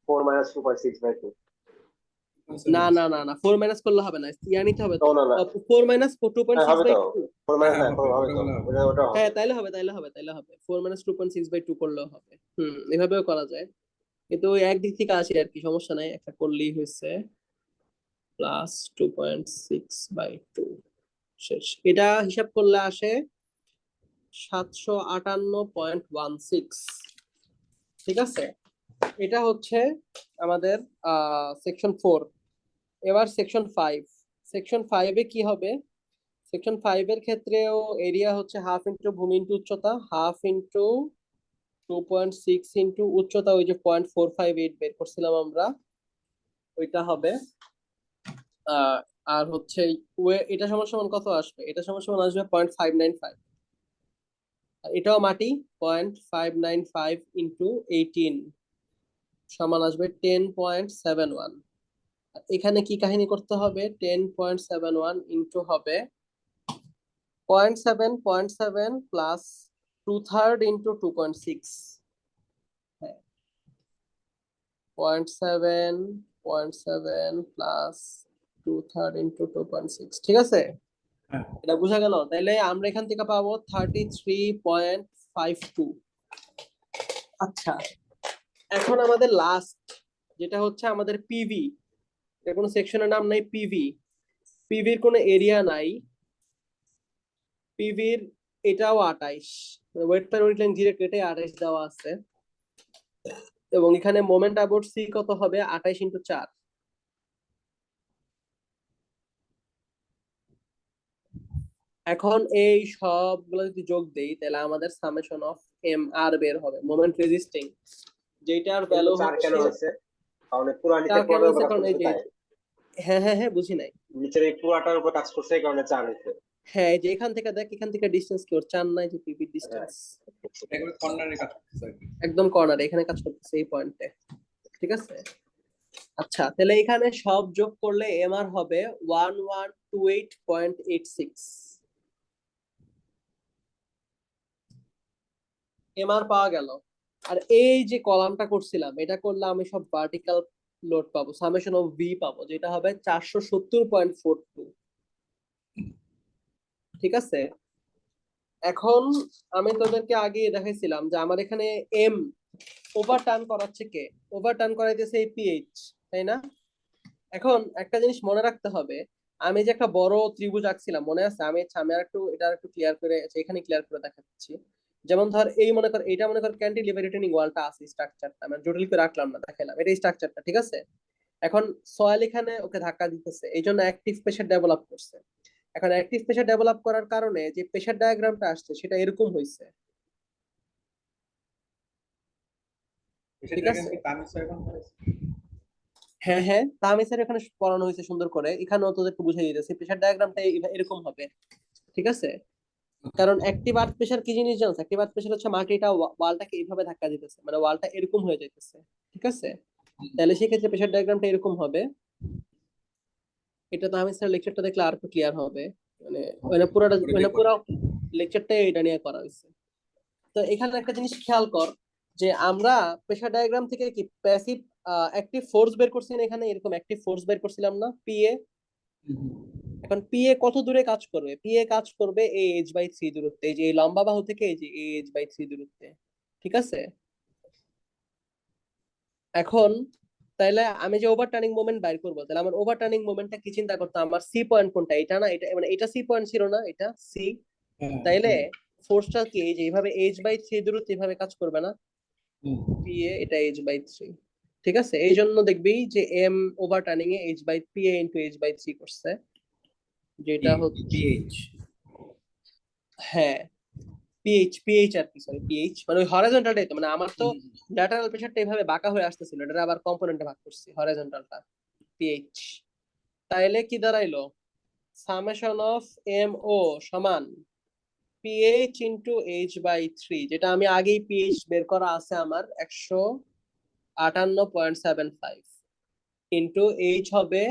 2.6/2। না না না না, 4 মাইনাস করলে হবে না, ইয়া নিতে হবে তো, ও না না, 4 মাইনাস হ্যাঁ 2.6 হবে বাই তো। 2। 4 - 4 হবে তো, ওটা বলা হবে। ওটা হবে। হ্যাঁ তাইলে হবে, তাইলে হবে 4 মাইনাস 2.6/2 করলেও হবে। এভাবেও করা যায়, কিন্তু ওই একদিক থেকে আসি আর কি, সমস্যা নাই, একটা করলেই হয়েছে, প্লাস 2.6/2 শেষ। এটা হিসাব করলে আসে 758.16, ঠিক আছে। এটা হচ্ছে আমাদের সেকশন 4। এবার সেকশন 5 এ কি হবে, সেকশন 5 এর ক্ষেত্রেও এরিয়া হচ্ছে হাফ ইন্টু ভূমি ইন্টু উচ্চতা, হাফ ইন্টু 2.6 ইন্টু উচ্চতা, ওই যে 0.458 বের করছিলাম আমরা, ওইটা হবে। আর হচ্ছে এটা সমান সমান কত আসবে, এটা সমান সমান আসবে 0.595, এটাও মাটি, 0.595 ইন্টু 18 সমান আসবে 10.71। এখানে কি কাহিনী করতে হবে, 10.71 ইন্টু হবে 0.7 প্লাস 2/3 ইন্টু 2.6, হ্যাঁ 0.7 প্লাস 2/3 ইন্টু 2.6, ঠিক আছে। হ্যাঁ এটা বোঝা গেল, তাইলে আমরা এখান থেকে পাবো 33.52। আচ্ছা, এখন আমাদের লাস্ট যেটা হচ্ছে আমাদের পিভি, এর কোনো সেকশনের নাম নাই, পিভির কোনো এরিয়া নাই, পিভির এটাও 28, ওয়েট পার উইট লাইন ধীরে কেটে 28 দেওয়া আছে, এবং এখানে মোমেন্ট অ্যাবাউট সি কত হবে 28 ইন্টু 4। এখন এই সবগুলো যদি যোগ দেই, তাহলে আমাদের সামেশন অফ এম আর বের হবে, মোমেন্ট রেজিস্টিং, যেটার কিন্তু ভ্যালু 4 কেন হচ্ছে, হয়েছে? কারণ এই পুরা নিচে 4 কেন পুরাটার উপর হচ্ছে, কাজ কারণ এই করছে যে, তাই। হ্যাঁ হ্যাঁ হ্যাঁ বুঝি নাই, নিচের এই পুরাটার উপর কাজ করছে, এই কারণে 4 হয়েছে। হ্যাঁ এই যে এখান থেকে দেখ, এখান থেকে ডিসটেন্স কি ওর 4 নাই, যে পিভি হ্যাঁ, ডিসটেন্স এগুলো কর্নারে কাজ করতেছে আর কি। একদম কর্নারে এখানে কাজ করতেছে, এই পয়েন্টে, ঠিক আছে। আচ্ছা, তাহলে এখানে সব যোগ করলে এমআর হবে 1128.86, এমআর পাওয়া গেল। আর এই যে কলামটা করছিলাম, এটা করলে আমি সব ভার্টিক্যাল লোড পাবো, সামেশন অফ ভি পাবো, যেটা হবে 470.42, ঠিক আছে। এখন আমি তোদেরকে আগে দেখাইছিলাম যে আমার এখানে এম ওভার টার্ন করাচ্ছে কে, ওভার টার্ন করাইতেছে এই পিএইচ, তাই না। এখন একটা জিনিস মনে রাখতে হবে, আমি যে একটা বড় ত্রিভুজ আঁকছিলাম মনে আছে, আমি আর একটু এটা একটু ক্লিয়ার করে, এখানে ক্লিয়ার করে দেখাচ্ছি। যেমন ধর এই মনে কর, এইটা মনে কর ক্যান্টিলিভার রিটেনিং ওয়ালটা আছে, স্ট্রাকচারটা আমি জটিল করে রাখলাম না, দেখাইলাম এটা স্ট্রাকচারটা, ঠিক আছে। এখন সয়েল এখানে ওকে ধাক্কা দিতেছে, এই জন্য অ্যাক্টিভ প্রেসার ডেভেলপ করছে। এখন অ্যাক্টিভ প্রেসার ডেভেলপ করার কারণে যে প্রেসার ডায়াগ্রামটা আসছে সেটা এরকম হয়েছে, ঠিক সেটা আছে। কি তামিজ এখন করেছে? হ্যাঁ হ্যাঁ, তাহমিদ স্যার এখানে পড়ানো হয়েছে সুন্দর করে, এখানেও তোদেরকে বুঝিয়ে দিতেছে প্রেসার ডায়াগ্রামটা এরকম হবে, ঠিক আছে। কারণ অ্যাক্টিভ আর্থ প্রেসার কি জিনিস জানো, অ্যাক্টিভ আর্থ প্রেসার হচ্ছে মাটিটা ওয়ালটাকে এইভাবে ধাক্কা দিতেছে, মানে ওয়ালটা এরকম হয়ে যাইতেছে, ঠিক আছে। তাহলে সেক্ষেত্রে প্রেসার ডায়াগ্রামটা এরকম হবে। এটা তাহমিদ স্যার লেকচারটা দেখলে আর একটু ক্লিয়ার হবে। মানে ওখানে পুরোটা পরে মানে দেখো। পুরো লেকচারটাই এটা নিয়ে করা হয়েছে। তো এখানে একটা জিনিস খেয়াল কর যে আমরা প্রেসার ডায়াগ্রাম থেকে কি প্যাসিভ অ্যাক্টিভ ফোর্স বের করছি না, এখানে এরকম অ্যাক্টিভ ফোর্স বের করছিলাম না পিএ। হুম, হুম। এখন পিএ কত দূরে কাজ করবে? পিএ কাজ করবে এই h/3 দূরত্বে, এই যে এই লম্বা বাহু থেকে এই যে এই h/3 দূরত্বে, ঠিক আছে? এখন তাইলে আমি যে ওভার টার্নিং মোমেন্ট বাইর করবো, তাহলে আমার ওভার টার্নিং মোমেন্টটা কি চিন্তা করতে, আমার সি পয়েন্ট কোনটা, এটা না, এটা মানে এটা সি পয়েন্ট ছিল না, এটা সি। হ্যাঁ, তাইলে হুম, ফোর্সটা কি এই যে এইভাবে h/3 দূরত্বে এইভাবে কাজ করবে না? হুম। পিএ এটা h/3, ঠিক আছে? এই জন্য দেখবি যে এম ওভার টার্নিং এ পিএ ইন্টু h/3 করছে, যেটা হচ্ছে পিএইচ। হ্যাঁ পিএইচ আর কি, সরি পিএইচ মানে ওই হরাইজন্টালটাই তো, মানে আমার তো ল্যাটারাল প্রেসারটা এইভাবে বাঁকা হয়ে আসতেছিল, এটা আবার কম্পোনেন্টে ভাগ করছি হরাইজন্টালটা পিএইচ। তাইলে কি দাঁড়াইলো, সামেশন অফ এম ও সমান পিএইচ ইন্টু h/3, যেটা আমি আগেই পিএইচ বের করা আছে আমার 158.75 ইন্টু এইচ হবে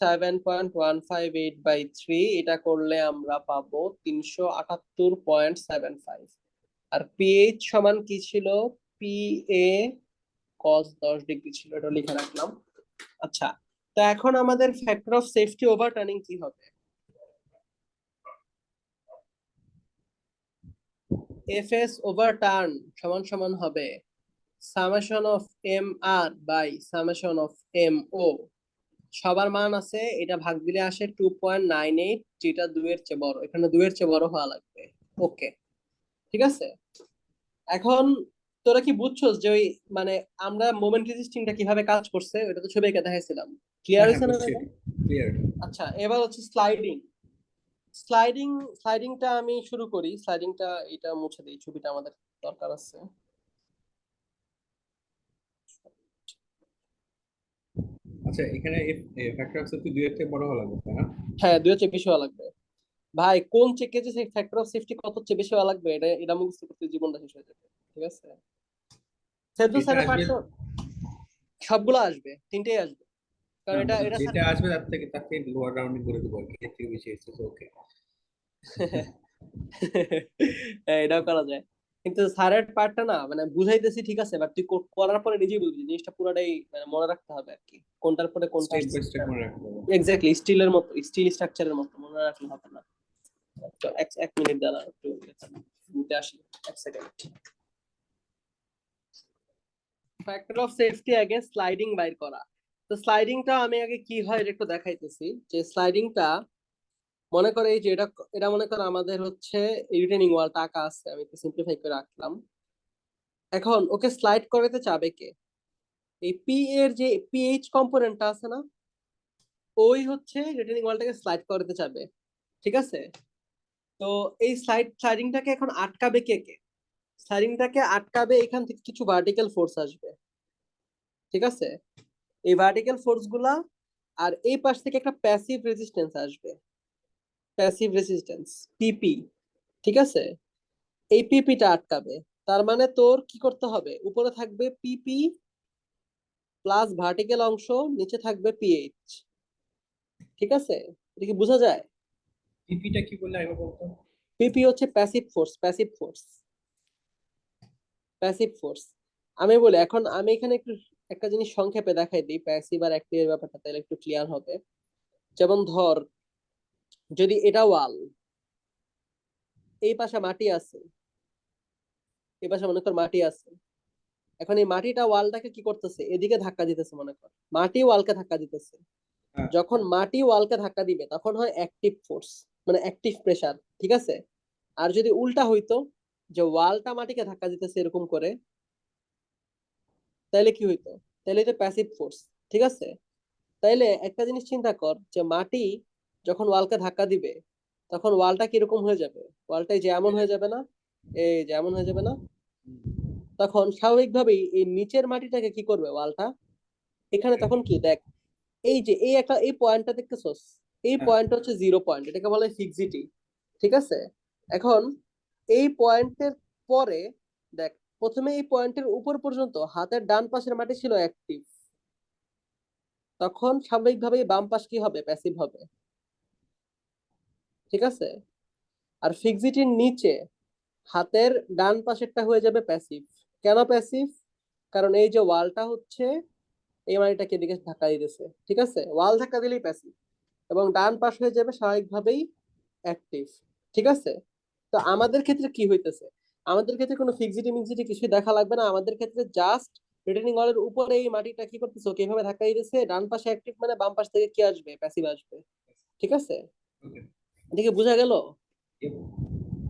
7.158/3, এটা করলে আমরা পাবো 378.75। আর পিএইচ সমান কি ছিল, পিএ কস 10 ডিগ্রি ছিল, এটা লিখে রাখলাম। আচ্ছা, তো এখন আমাদের factor of safety over turning কি হবে? এফএস ওভার টার্ন সমান সমান হবে summation of M R by summation of M O. সবার মান আছে, এটা ভাগ দিলে আসে 2.98, যেটা 2 এর চেয়ে বড়, এখানে 2 এর চেয়ে বড় হওয়া লাগবে। ওকে, ঠিক আছে। এখন তোরা কি বুঝছস যে ওই মানে আমরা মোমেন্ট রেজিস্টিংটা কিভাবে কাজ করছে, ওটা তো ছবি এঁকে দেখাইছিলাম, ক্লিয়ার হ্যাঁ, হ্যাঁ, হয়েছে না বুঝছি এটা? এটা। ক্লিয়ার। আচ্ছা, এবার হচ্ছে স্লাইডিং। স্লাইডিংটা আমি শুরু করি, স্লাইডিংটা এটা মুছে দিই, ছবিটা আমাদের দরকার আছে। আচ্ছা, এখানে ফ্যাক্টর অফ সেফটি 2 এর থেকে বড় হওয়া লাগবে, তাই না? হ্যাঁ 2 এর চেয়ে বেশি হওয়া লাগবে। ভাই কোন চেকে যে ফ্যাক্টর অফ সেফটি কত চেয়ে বেশি হওয়া লাগবে, এটা মুখস্থ করতে জীবনটা শেষ হয়ে যাবে, ঠিক আছে? সেদ্ধ যেটা স্যারের পাঠ আসবে, তো সবগুলো আসবে, তিনটেই আসবে, কারণ না এটা মানে এটা স্যার যেটা আসবে তার থেকে লোয়ার রাউন্ডিং করে দেবো আর কি, এর থেকে বেশি এসেছে, ওকে। হ্যাঁ, এটাও করা যায়। কিন্তু স্যারের পার্টটা না মানে বুঝাইতেছি ঠিক আছে, বাট তুই করার পরে নিজেই বুঝবি, জিনিসটা পুরোটাই মানে মনে রাখতে হবে আর কি, কোনটার পরে কোনটা স্টেপ আসছে। বাই স্টেপ মনে রাখতে হবে। এক্স্যাক্টলি স্টিলের মতো, স্টিল স্ট্রাকচারের মতো মনে রাখলে হবে না। তো এক মিনিট দাঁড়া, একটু নিতে আসি, এক সেকেন্ড। ফ্যাক্টর অফ সেফটি আগে স্লাইডিং বাইর করা। তো স্লাইডিংটা আমি আগে কি হয় এটা একটু দেখাইতেছি, যে স্লাইডিংটা মনে করে এই যে এটা, এটা মনে করো আমাদের হচ্ছে রিটেনিং ওয়ালটা আঁকা আছে, আমি একটু সিম্পলিফাই করে রাখলাম। এখন ওকে স্লাইড করাতে চাবে কে? এই পি এর যে পিএইচ কম্পোনেন্টটা আছে না, ওই হচ্ছে রিটেনিং ওয়ালটাকে স্লাইড করাতে চাবে, ঠিক আছে? তো এই স্লাইডিংটাকে এখন আটকাবে কে কে? স্লাইডিংটাকে আটকাবে এখান থেকে কিছু ভার্টিক্যাল ফোর্স আসবে, ঠিক আছে? এই ভার্টিক্যাল ফোর্স গুলা, আর এই পাশ থেকে একটা প্যাসিভ রেজিস্ট্যান্স আসবে, প্যাসিভ রেজিস্ট্যান্স পিপি, ঠিক আছে? এই পিপিটা আটকাবে। তার মানে তোর কি করতে হবে, উপরে থাকবে পিপি প্লাস ভার্টিক্যাল অংশ, নিচে থাকবে পিএইচ, ঠিক আছে? এটা কি বোঝা যায়? টিপিটা কি বললে একবার বলতো? পিপি হচ্ছে passive force, passive force, passive force. আমি বলি, এখন আমি এখানে একটু একটা জিনিস সংক্ষেপে দেখাই দিই প্যাসিভ আর অ্যাক্টিভ এর ব্যাপারটা, তাহলে একটু ক্লিয়ার হবে। যেমন ধর, যদি এটা ওয়াল, এই পাশে মাটি আছে, এই পাশে মনে কর মাটি আছে, এখন এই মাটিটা ওয়ালটাকে কি করতেছে, এদিকে ধাক্কা দিতেছে, মনে কর মাটি ওয়ালকে ধাক্কা দিতেছে। হ্যাঁ। যখন মাটি ওয়ালকে ধাক্কা দিবে তখন হয় অ্যাক্টিভ ফোর্স, মানে অ্যাক্টিভ প্রেসার, ঠিক আছে? আর যদি উল্টা হইতো, যে ওয়ালটা মাটিকে ধাক্কা দিতেছে এরকম করে, তাইলে কি হইতো? তাইলে এটা প্যাসিভ ফোর্স, ঠিক আছে? তাইলে একটা জিনিস চিন্তা কর, যে মাটি যখন ওয়ালকে ধাক্কা দিবে তখন ওয়ালটা কিরকম হয়ে যাবে, ওয়ালটাই যেমন হয়ে যাবে না, এই যেমন হয়ে যাবে না? তখন স্বাভাবিকভাবেই এই নিচের মাটিটাকে কি করবে ওয়ালটা, এখানে তখন কি দেখ, এই যে এই একটা এই পয়েন্টটা দেখতেছস, এই হ্যাঁ। পয়েন্টটা হচ্ছে জিরো পয়েন্ট, এটাকে বলে ফিক্সিটি, ঠিক আছে? এখন এই পয়েন্টের পরে দেখ, প্রথমে এই পয়েন্টের উপর পর্যন্ত হাতের ডান পাশের মাটি ছিল অ্যাক্টিভ, তখন স্বাভাবিকভাবেই বাম পাশ কি হবে, প্যাসিভ হবে। ঠিক আছে? আর ফিক্সিটির নিচে হাতের ডান পাশেরটা হয়ে যাবে প্যাসিভ। কেন প্যাসিভ? কারণ এই যে ওয়ালটা হচ্ছে এই মানিটাকে এদিকে ধাক্কা দিতেছে, ঠিক আছে? ওয়াল ধাক্কা দিলেই প্যাসিভ, এবং ডান পাশ হয়ে যাবে স্বাভাবিকভাবেই অ্যাক্টিভ, ঠিক আছে? তো আমাদের ক্ষেত্রে কি হইতেছে, আমাদের ক্ষেত্রে কোনো ফিক্সিটি মিক্সিটি কিছুই দেখা লাগবে না, আমাদের ক্ষেত্রে জাস্ট রিটার্নিং ওয়ালের উপরে এই মাটিটা কি করতেছে, ওকে এভাবে ধাক্কা দিতেছে, ডান পাশে অ্যাক্টিভ মানে বাম পাশ থেকে কি আসবে, প্যাসিভ আসবে, ঠিক আছে? ওকে। এদিকে বোঝা গেল?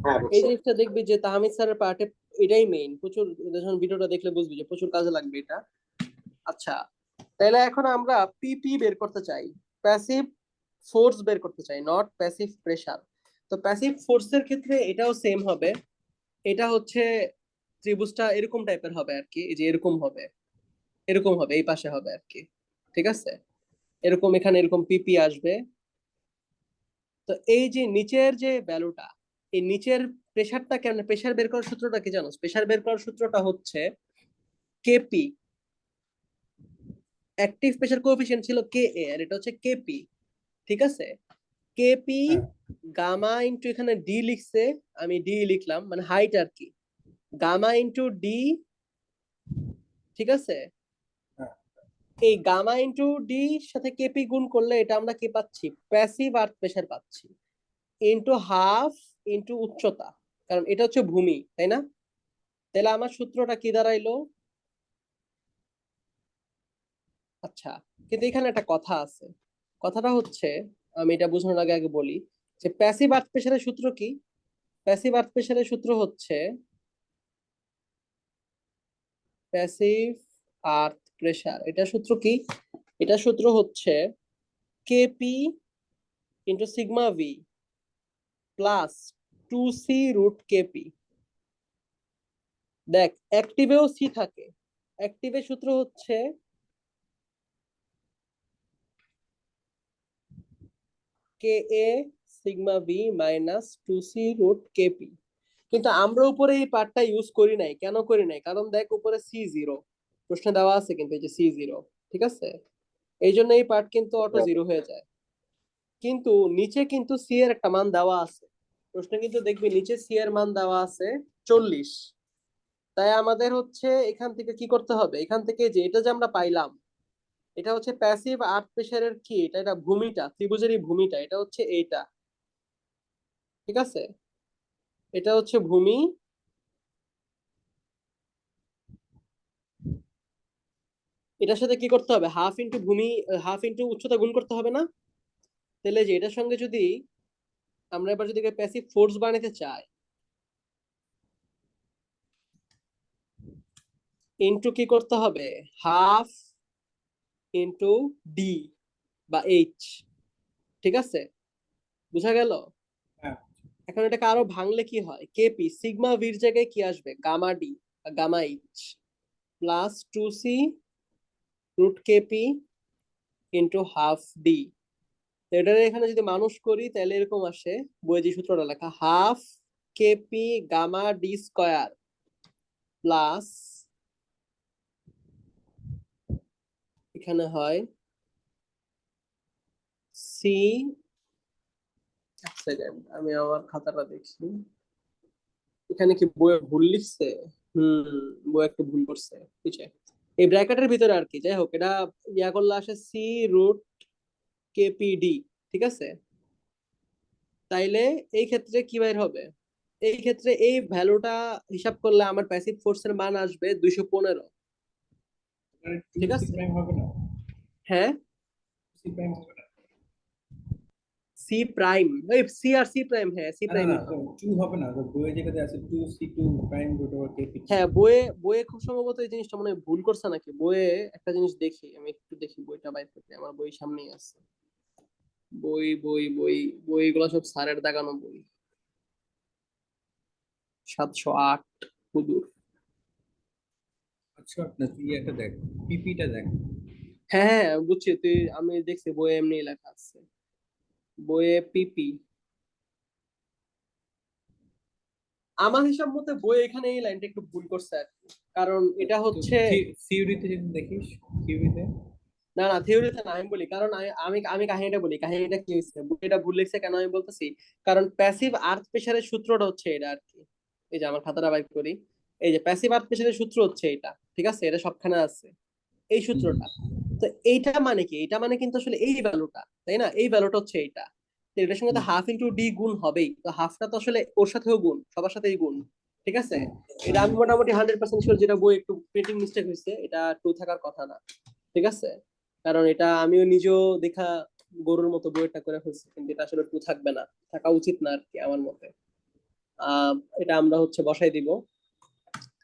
হ্যাঁ এই বুঝছো। জিনিসটা দেখবি যে তাহমিদ স্যারের পার্টে এটাই মেইন, প্রচুর যখন ভিডিওটা দেখলে বুঝবি যে প্রচুর কাজে লাগবে এটা। আচ্ছা, তাহলে এখন আমরা পিপি বের করতে চাই, প্যাসিভ ফোর্স বের করতে চাই, নট প্যাসিভ প্রেসার। তো প্যাসিভ ফোর্সের ক্ষেত্রে এটাও সেম হবে, এটা হচ্ছে ত্রিভুজটা এরকম টাইপের হবে আর কি, এই যে এরকম হবে, এরকম হবে, এই পাশে হবে আর কি, ঠিক আছে? এরকম এখানে এরকম পিপি আসবে। তো এই যে নিচের যে ভ্যালুটা, এই নিচের প্রেসারটা কেন, প্রেসার বের করার সূত্রটা কি জানো? প্রেসার বের করার সূত্রটা হচ্ছে কেপি, অ্যাক্টিভ প্রেসার কোএফিসিয়েন্ট ছিল কে এ, আর এটা হচ্ছে কেপি, ঠিক আছে? কেপি হ্যাঁ। গামা ইনটু, এখানে ডি লিখছে, আমি ডি লিখলাম, মানে হাইট আর কি, গামা ইনটু ডি, ঠিক আছে? হ্যাঁ। এই গামা ইনটু ডি সাথে কেপি গুণ করলে এটা আমরা কি পাচ্ছি, প্যাসিভ আর্থ প্রেসার পাচ্ছি, ইনটু হাফ ইনটু উচ্চতা, কারণ এটা হচ্ছে ভূমি, তাই না? তাহলে আমার সূত্রটা কি দাঁড়াইলো? আচ্ছা, কিন্তু এখানে একটা কথা আছে, কথাটা হচ্ছে, আমি এটা বোঝানোর আগে আগে বলি যে প্যাসিভ আর্থ প্রেসারের সূত্র কি। প্যাসিভ আর্থ প্রেসারের সূত্র হচ্ছে, প্যাসিভ আর্থ প্রেসার, এটা সূত্র কি? এটা সূত্র হচ্ছে KP into sigma V plus 2c root KP. দেখ, অ্যাক্টিভেও সি থাকে, অ্যাক্টিভের সূত্র হচ্ছে K A sigma V minus 2c root KP. কিন্তু আমরা উপরে এই পার্টটা ইউজ করি নাই, কেন করি নাই? কারণ দেখ উপরে সি জিরো, প্রশ্নে দেওয়া আছে কিন্তু এই যে সি জিরো, ঠিক আছে? এই জন্য এই পার্ট কিন্তু অটো জিরো হয়ে যায়। কিন্তু নিচে কিন্তু সি এর একটা মান দেওয়া আছে, প্রশ্নে কিন্তু দেখবি নিচে সি এর মান দেওয়া আছে 40। তাই আমাদের হচ্ছে এখান থেকে কি করতে হবে, এখান থেকে যে এটা যে আমরা পাইলাম, এটা হচ্ছে প্যাসিভ আর্থ প্রেসারের কি, এটা এটা ভূমিটা, ত্রিভুজেরই ভূমিটা, এটা হচ্ছে এইটা, ঠিক আছে? এটা হচ্ছে ভূমি, এটার সাথে কি করতে হবে, হাফ ইন্টু ভূমি, হাফ ইন্টু উচ্চতা গুণ করতে হবে না? তাহলে যে এটার সঙ্গে যদি আমরা এবার যদি প্যাসিভ ফোর্স বানাতে চাই, ইন্টু কি করতে হবে, হাফ ইন্টু ডি বা এইচ, ঠিক আছে? বুঝা গেল? হ্যাঁ। এখন এটাকে আরো ভাঙলে কি হয়, কেপি সিগমা ভির জায়গায় কি আসবে, gamma D gamma H plus 2c root KP into half D. এটার এখানে যদি মানুষ করি তাহলে এরকম আসে, বইয়ে যে সূত্রটা লেখা, half KP gamma D square plus, এখানে হয় সি, এক সেকেন্ড আমি আমার খাতাটা দেখি, এখানে কি বইয়ে ভুল লিখছে? বই একটু ভুল করছে, বুঝছে? এই ব্র্যাকেটের ভিতরে আর কি, যাই হোক, এটা ইয়া করলে আসে সি রুট কেপিডি, ঠিক আছে? তাইলে এই ক্ষেত্রে কি বের হবে, এই ক্ষেত্রে এই ভ্যালুটা হিসাব করলে আমার প্যাসিভ ফোর্সের মান আসবে 215, মানে টু ঠিক সি আছে? প্রাইম হবে না? হ্যাঁ, সি প্রাইম হবে না? সি প্রাইম, এই সি আর সি প্রাইম, হ্যাঁ সি না না প্রাইমই না, হবে। টু হবে না, তো বইয়ে যেটাতে আছে two C two prime root over KP. হ্যাঁ, বইয়ে বইয়ে খুব সম্ভবত এই জিনিসটা মনে হয় ভুল করছে নাকি, বইয়ে একটা জিনিস দেখি, আমি একটু দেখি বইটা বাইর করতে, আমার বই সামনেই আছে, বই বই বই বই, এগুলো সব স্যারের দাগানো বই, 708 হুজুর। আচ্ছা, না তুই একটা দেখ, পিপিটা দেখ। হ্যাঁ হ্যাঁ বুঝছি তুই, আমি দেখছি বইয়ে এমনি লেখা আছে, বইয়ে পিপি, আমার হিসাব মতে বই এখানে এই লাইনটা একটু ভুল করছে আর কি, কারণ এটা তো হচ্ছে, থিওরিতে যদি দেখিস, থিওরিতে না না, থিওরিতে না, আমি বলি কারণ আমি আমি আমি কাহিনীটা বলি, কাহিনীটা কি হয়েছে, এটা ভুল লিখছে কেন আমি বলতেছি। কারণ প্যাসিভ আর্থ প্রেসারের সূত্রটা হচ্ছে এটা আর কি। এই যে আমার খাতাটা বাইর করি, এই যে প্যাসিভ আর্থ প্রেসারের সূত্র হচ্ছে এটা, ঠিক আছে, এটা সবখানে আছে এই সূত্রটা। তো এইটা মানে কি, এটা মানে কিন্তু আসলে এই ভ্যালুটা, তাই না, এই ভ্যালুটা হচ্ছে এইটা। তো এটার সঙ্গে তো হাফ ইন্টু ডি গুণ হবেই, তো হাফটা তো আসলে ওর সাথেও গুণ, সবার সাথেই গুণ, ঠিক আছে। এটা আমি মোটামুটি 100% শিওর, যেটা বই একটু প্রিন্টিং মিস্টেক হয়েছে, এটা টু থাকার কথা না, ঠিক আছে। কারণ এটা আমিও নিজেও দেখা গরুর মতো বইটা করে ফেলছি, কিন্তু এটা আসলে টু থাকবে না, থাকা উচিত না আর কি আমার মতে। আহ এটা আমরা হচ্ছে বসাই দিব,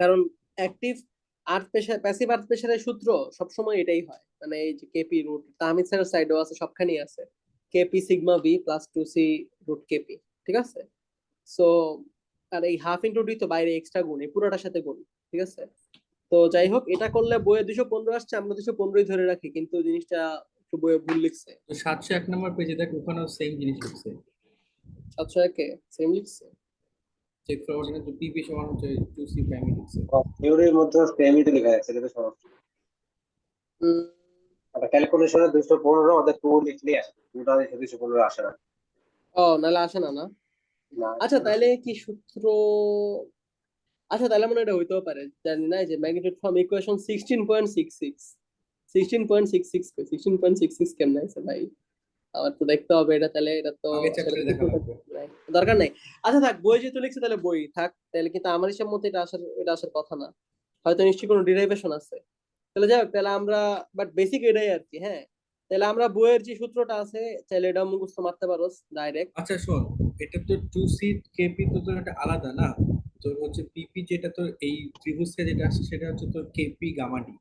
কারণ অ্যাক্টিভ আর্থ প্রেসার, প্যাসিভ আর্থ প্রেসারের সূত্র সবসময় এটাই হয়, মানে এই যে কেপি রুট, তাহমিদ স্যারের সাইডেও আছে, সবখানেই আছে, KP sigma B plus two C root KP, ঠিক আছে। সো আর এই হাফ ইন্টু ডি তো বাইরে এক্সট্রা গুণ, এই পুরোটার সাথে গুণ, ঠিক আছে। তো যাই হোক, এটা করলে বইয়ে 215 আসছে, আমরা 215ই ধরে রাখি, কিন্তু জিনিসটা একটু বইয়ে ভুল লিখছে। তো 701 নম্বর পেজে দেখ, ওখানেও সেম জিনিস লিখছে। 701-এ সেম লিখছে। চেক ফরওয়ার্ডিং এর পিপি সমান হচ্ছে 2c প্রাইম লিখছে। থিওরির মধ্যে সেমই তো লেখা আছে, এটা তো সমস্যা। উম, আর ক্যালকুলেশনে 215, ওদের টু লিখলে আসে, টুটা 215 আসে না। ও নাহলে আসে না না। না আচ্ছা আসে না। তাইলে কি সূত্র, আচ্ছা তাহলে মনে হয় এটা হইতেও পারে, জানি না, এই যে ম্যাগনিটিউড ফ্রম ইকুয়েশন 16.66, 16.66, 16.66 কেমনে আছে ভাই, আমার তো দেখতে হবে এটা, তাহলে এটা তো আগের আসলে চ্যাপ্টারে দেখা লাগবে। দরকার নেই। আচ্ছা থাক, বই যেহেতু লিখছে তাহলে বই থাক তাহলে, কিন্তু আমার হিসাব মতে এটা আসার কথা না, হয়তো নিশ্চয়ই কোনো ডিরাইভেশন আছে। তাহলে যাই হোক, তাহলে আমরা, বাট বেসিক এটাই আর কি, হ্যাঁ। তাহলে আমরা বইয়ের যে সূত্রটা আছে, চাইলে এটা মুখস্থ মারতে পারো ডাইরেক্ট। আচ্ছা শোন, এটা তো 2c কেপি তো তোর একটা আলাদা না, তোর হচ্ছে পিপি যেটা তোর এই ত্রিভুজে যেটা আসছে সেটা হচ্ছে তোর কেপি গামা ডি।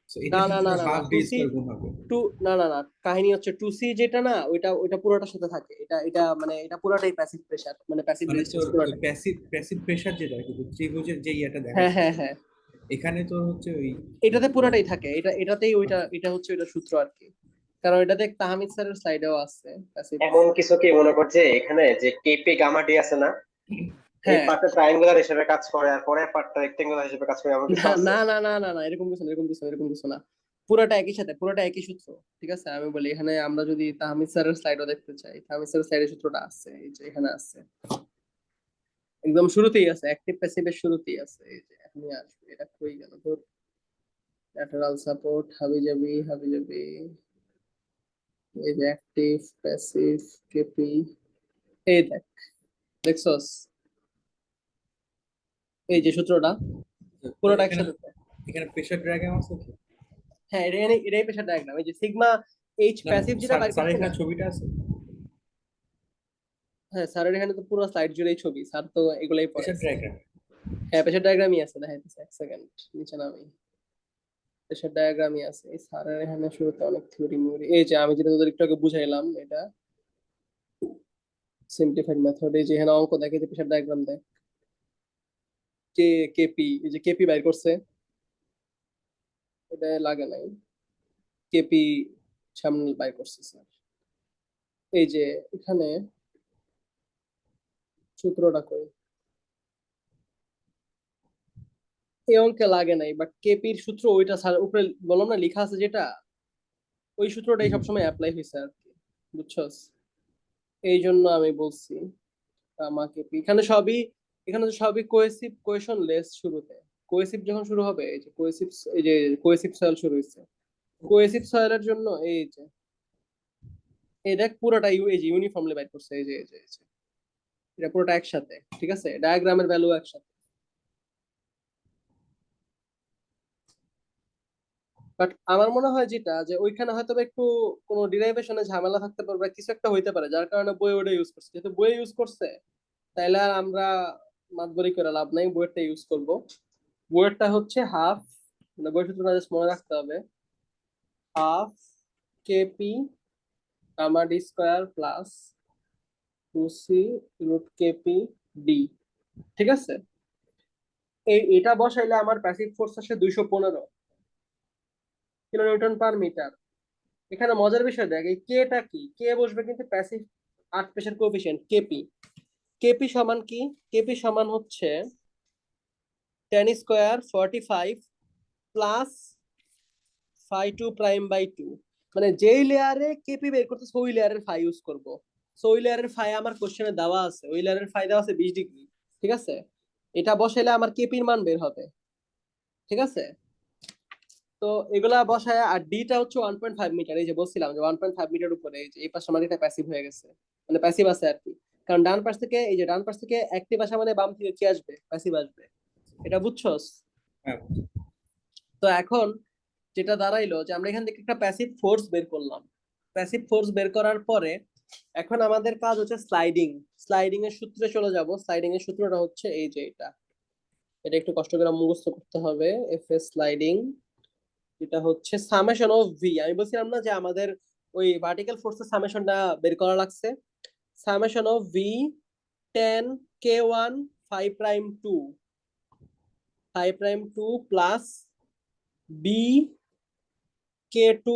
তো না এটার না সাথে না তোর না না, half D two C, square গুণ হবে। টু, না না না, কাহিনী হচ্ছে টু সি যেটা না, ওইটা ওইটা পুরোটার সাথে থাকে, এটা এটা মানে এটা পুরোটাই প্যাসিভ প্রেসার, মানে প্যাসিভ মানে রেজিস্ট্যান্স তোর পুরোটাই। প্যাসিভ প্যাসিভ প্রেসার যেটা কিন্তু ত্রিভুজের যে ইয়েটা হ্যাঁ দেখাচ্ছে, হ্যাঁ হ্যাঁ, এখানে তো হচ্ছে ওই এটাতে পুরোটাই থাকে, এটাতেই ওইটা, এটা হচ্ছে ওইটা সূত্র আর কি। কারণ এটাতে তাহমিদ স্যারের স্লাইডেও আছে প্যাসিভ। এমন কিছু কি মনে করছে এখানে যে কেপি গামা ডি আছে না, এই হ্যাঁ, পার্টটা ট্রায়াঙ্গুলার হিসেবে কাজ করে আর পরের পার্টটা রেক্টেঙ্গুলার হিসেবে কাজ করে, এমন কিছু না আছে? না না না না না, এরকম কিছু না, এরকম কিছু না, পুরোটা একই সাথে, পুরোটা একই সূত্র, ঠিক আছে। আমি বলি এখানে আমরা যদি তাহমিদ স্যারের স্লাইডও দেখতে চাই, তাহমিদ স্যারের স্লাইডের সূত্রটা আছে, এই যে এখানে আছে, একদম শুরুতেই আছে, অ্যাক্টিভ প্যাসিভের শুরুতেই আছে, এই যে এখনই আসবে, এটা কই গেল তোর, ল্যাটারাল সাপোর্ট হাবিজাবি হাবিজাবি, এই যে অ্যাক্টিভ প্যাসিভ কেপি, এই দেখ, দেখছস, এই যে সূত্রটা তো পুরোটা এখানে একসাথে তো। এখানে প্রেসার ডায়াগ্রাম আছে কি? হ্যাঁ, এটাই পেশার ডায়াগ্রাম, এই যে সিগমা এইচ না প্যাসিভ যেটা বাইর স্যার করছে এখানে না। ছবিটা আছে, হ্যাঁ, স্যারের এখানে তো পুরো স্লাইড জুড়েই ছবি, স্যার তো এগুলাই প্রেসার পড়াইছে। ডায়াগ্রাম। হ্যাঁ, পেশার ডায়াগ্রামই আছে, দেখাইতেছে, এক সেকেন্ড, নিচে নামি, পেশার ডায়াগ্রামই আছে, এই স্যারের এখানে শুরুতে অনেক থিওরি মিওরি, এই যে আমি যেটা তোদের একটু আগে বুঝাইলাম, এটা সিম্পলিফাইড মেথড, এই যে এখানে অঙ্ক দেখে, যে পেশার ডায়াগ্রাম দেখ, কে কেপি, এই যে কেপি বাইর করছে, এটা লাগে নাই, কেপি সামনে বাইর করছে স্যার, এই যে এখানে সূত্রটা কই, এই অঙ্কে লাগে নাই, বাট কেপির সূত্র ওইটা স্যার উপরে বললাম না লেখা আছে যেটা, ওই সূত্রটাই সবসময় অ্যাপ্লাই হয়েছে আর কি, বুঝছস। এই জন্য আমি বলছি আমাকে, এখানে তো সবই কোহেসিভ কোহেশন লেস শুরুতে, কোহেসিভ যখন শুরু হবে, এই যে কোহেসিভ, এই যে কোহেসিভ সয়েল শুরু হয়েছে, কোহেসিভ সয়েলের জন্য এই যে, এই দেখ পুরোটা এই যে ইউনিফর্মলি বাইর করছে, এই যে এটা পুরোটা একসাথে, ঠিক আছে, ডায়াগ্রামের ভ্যালু একসাথে। বাট আমার মনে হয় যেটা, যে ওইখানে হয়তো বা একটু কোনো ডিরাইভেশনে ঝামেলা থাকতে পারে, বা কিছু একটা হইতে পারে, যার কারণে বই ওটা ইউজ করছে, যেহেতু বই ইউজ করছে, তাইলে আর আমরা মাতবরি করে লাভ নাই, বইয়েরটা ইউজ করব। বইয়েরটা হচ্ছে হাফ, মানে বই সূত্রটা জাস্ট মনে রাখতে হবে, half KP gamma D square plus two C root KP D, ঠিক আছে। এটা বসাইলে আমার প্যাসিভ ফোর্স আসে 215 কিলো নিউটন পার মিটার। এখানে মজার বিষয় দেখ, এই কেটা কি, কে বসবে কিন্তু প্যাসিভ আর্থ প্রেসার কোএফিসিয়েন্ট কেপি, কেপি সমান কি, কেপি সমান হচ্ছে 10 স্কোয়ার 45 প্লাস 5 2 প্রাইম বাই 2, মানে যেই লেয়ারে কেপি বের করতেছে ওই লেয়ারের ফাই ইউজ করব। সো ওই লেয়ারের ফাই আমার কোশ্চেনে দেওয়া আছে, ওই লেয়ারের ফাই দেওয়া আছে 20 ডিগ্রি, ঠিক আছে? এটা বসাইলে আমার কেপির মান বের হবে, ঠিক আছে? তো এগুলা বসায়, আর ডিটা হচ্ছে 1.5 মিটার, এই যে বলছিলাম যে 1.5 মিটার উপরে, এই যে এই পাশে আমার এটা প্যাসিভ হয়ে গেছে, মানে প্যাসিভ আছে আর কি। কারণ ডান পাশ থেকে, এই যে ডান পাশ থেকে অ্যাক্টিভ আসা মানে বাম থেকে কি আসবে? প্যাসিভ আসবে। এটা বুঝছস? হ্যাঁ, তো এখন যেটা দাঁড়াইলো যে আমরা এখান থেকে একটা প্যাসিভ ফোর্স বের করলাম। প্যাসিভ ফোর্স বের করার পরে এখন আমাদের কাজ হচ্ছে স্লাইডিং। স্লাইডিং এর সূত্রে চলে যাব। স্লাইডিং এর সূত্রটা হচ্ছে এই যে এটা, এটা একটু কষ্ট করে মুখস্থ করতে হবে। এফ এস স্লাইডিং, এটা হচ্ছে সামেশন অফ ভি। আমি বলছিলাম না যে আমাদের ওই ভার্টিক্যাল ফোর্সের সামেশনটা বের করা লাগছে। Summation of V 10 k1 5 prime 2 5 prime 2 plus B k2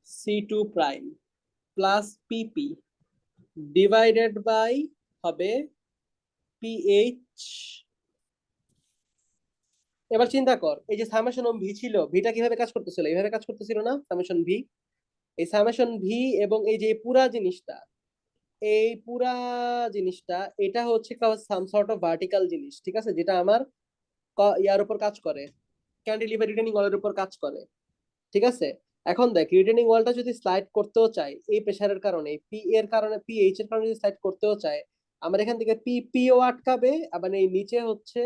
c2 prime plus PP divided by হবে পিএইচ। এবার চিন্তা কর, এই যে সামেশন ভি ছিল, ভিটা কিভাবে কাজ করতেছিল? এইভাবে কাজ করতেছিল না সামেশন ভি? এই সামেশন ভি এবং এই যে পুরা জিনিসটা, এই পুরা জিনিসটা এটা হচ্ছে সাম সর্ট অফ ভার্টিক্যাল জিনিস, ঠিক আছে? যেটা আমার ইয়ার উপর কাজ করে, ক্যান্টিলিভার রিটেনিং ওয়ালের উপর কাজ করে, ঠিক আছে? এখন দেখ, রিটেনিং ওয়ালটা যদি স্লাইড করতেও চাই এই প্রেসারের কারণে, পি এর কারণে, পিএইচ এর কারণে যদি স্লাইড করতেও চাই, আমার এখান থেকে পিও আটকাবে, আবার এই নিচে হচ্ছে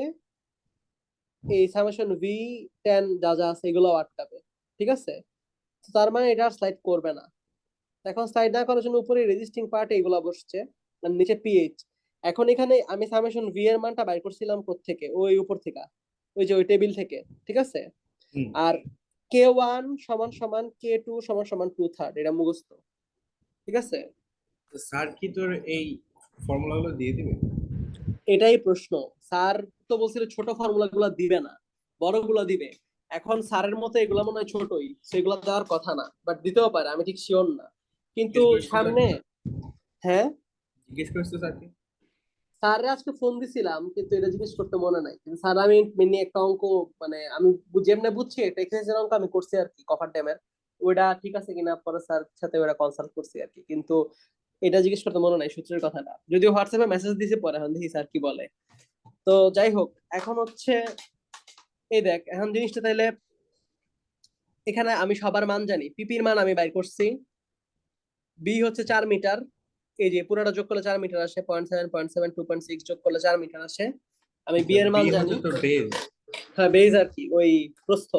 এই সামেশন ভি 10 যা যা আছে এগুলো আটকাবে, ঠিক আছে? তো তার মানে এটা স্লাইড করবে না। এখন স্লাইড না করার জন্য উপরে রেজিস্টিং পার্ট এগুলো বসছে, আর নিচে পিএইচ। এখন এখানে আমি সামেশন ভি এর মানটা বাইর করছিলাম কোত্থেকে? ওই উপর থেকে, ওই যে ওই টেবিল থেকে, ঠিক আছে? হুম। আর k1 সমান সমান k2 সমান সমান 2/3, এটা মুখস্থ, ঠিক আছে? তো স্যার কি তোর এই ফর্মুলাগুলো দিয়ে দিবে? এটাই প্রশ্ন। স্যার তো বলছিল ছোট ফর্মুলা গুলা দিবে না, বড়গুলো দিবে। এখন স্যারের মতো এগুলা মনে হয় ছোটই, সেগুলো দেওয়ার কথা না, বাট দিতেও পারে, আমি ঠিক শিওর না। কিন্তু জিজ্ঞেস করেছিস সামনে, স্যারকে? হ্যাঁ, জিজ্ঞেস করেছিস স্যারকে? স্যার আজকে ফোন দিছিলাম কিন্তু এটা জিজ্ঞেস করতে মনে নাই। কিন্তু স্যার আমি মিনি একটা অঙ্ক, মানে আমি যেমনে বুঝছি একটা এক্সারসাইজের অঙ্ক আমি করছি আর কি, কভার ড্যামের, ওটা ঠিক আছে কিনা পরে স্যার সাথে ওটা কনসাল্ট করছি আর কি। কিন্তু এটা জিজ্ঞেস করতে মনে নাই সূত্রের কথাটা, যদিও হোয়াটসঅ্যাপে মেসেজ দিয়েছে পরে, এখন দেখি স্যার কি বলে। তো যাই হোক, এখন হচ্ছে এই দেখ, এখন জিনিসটা তাইলে এখানে আমি সবার মান জানি, পিপির মান আমি বাইর করছি, বি হচ্ছে 4 মিটার, এই যে পুরোটা যোগ করলে 4 মিটার আসে, 0.7 2.6 যোগ করলে 4 মিটার আসে। আমি বি আচ্ছা, এর বি মান জানি, হচ্ছে তোর বেজ। হ্যাঁ বেজ আর কি, ওই প্রস্থ।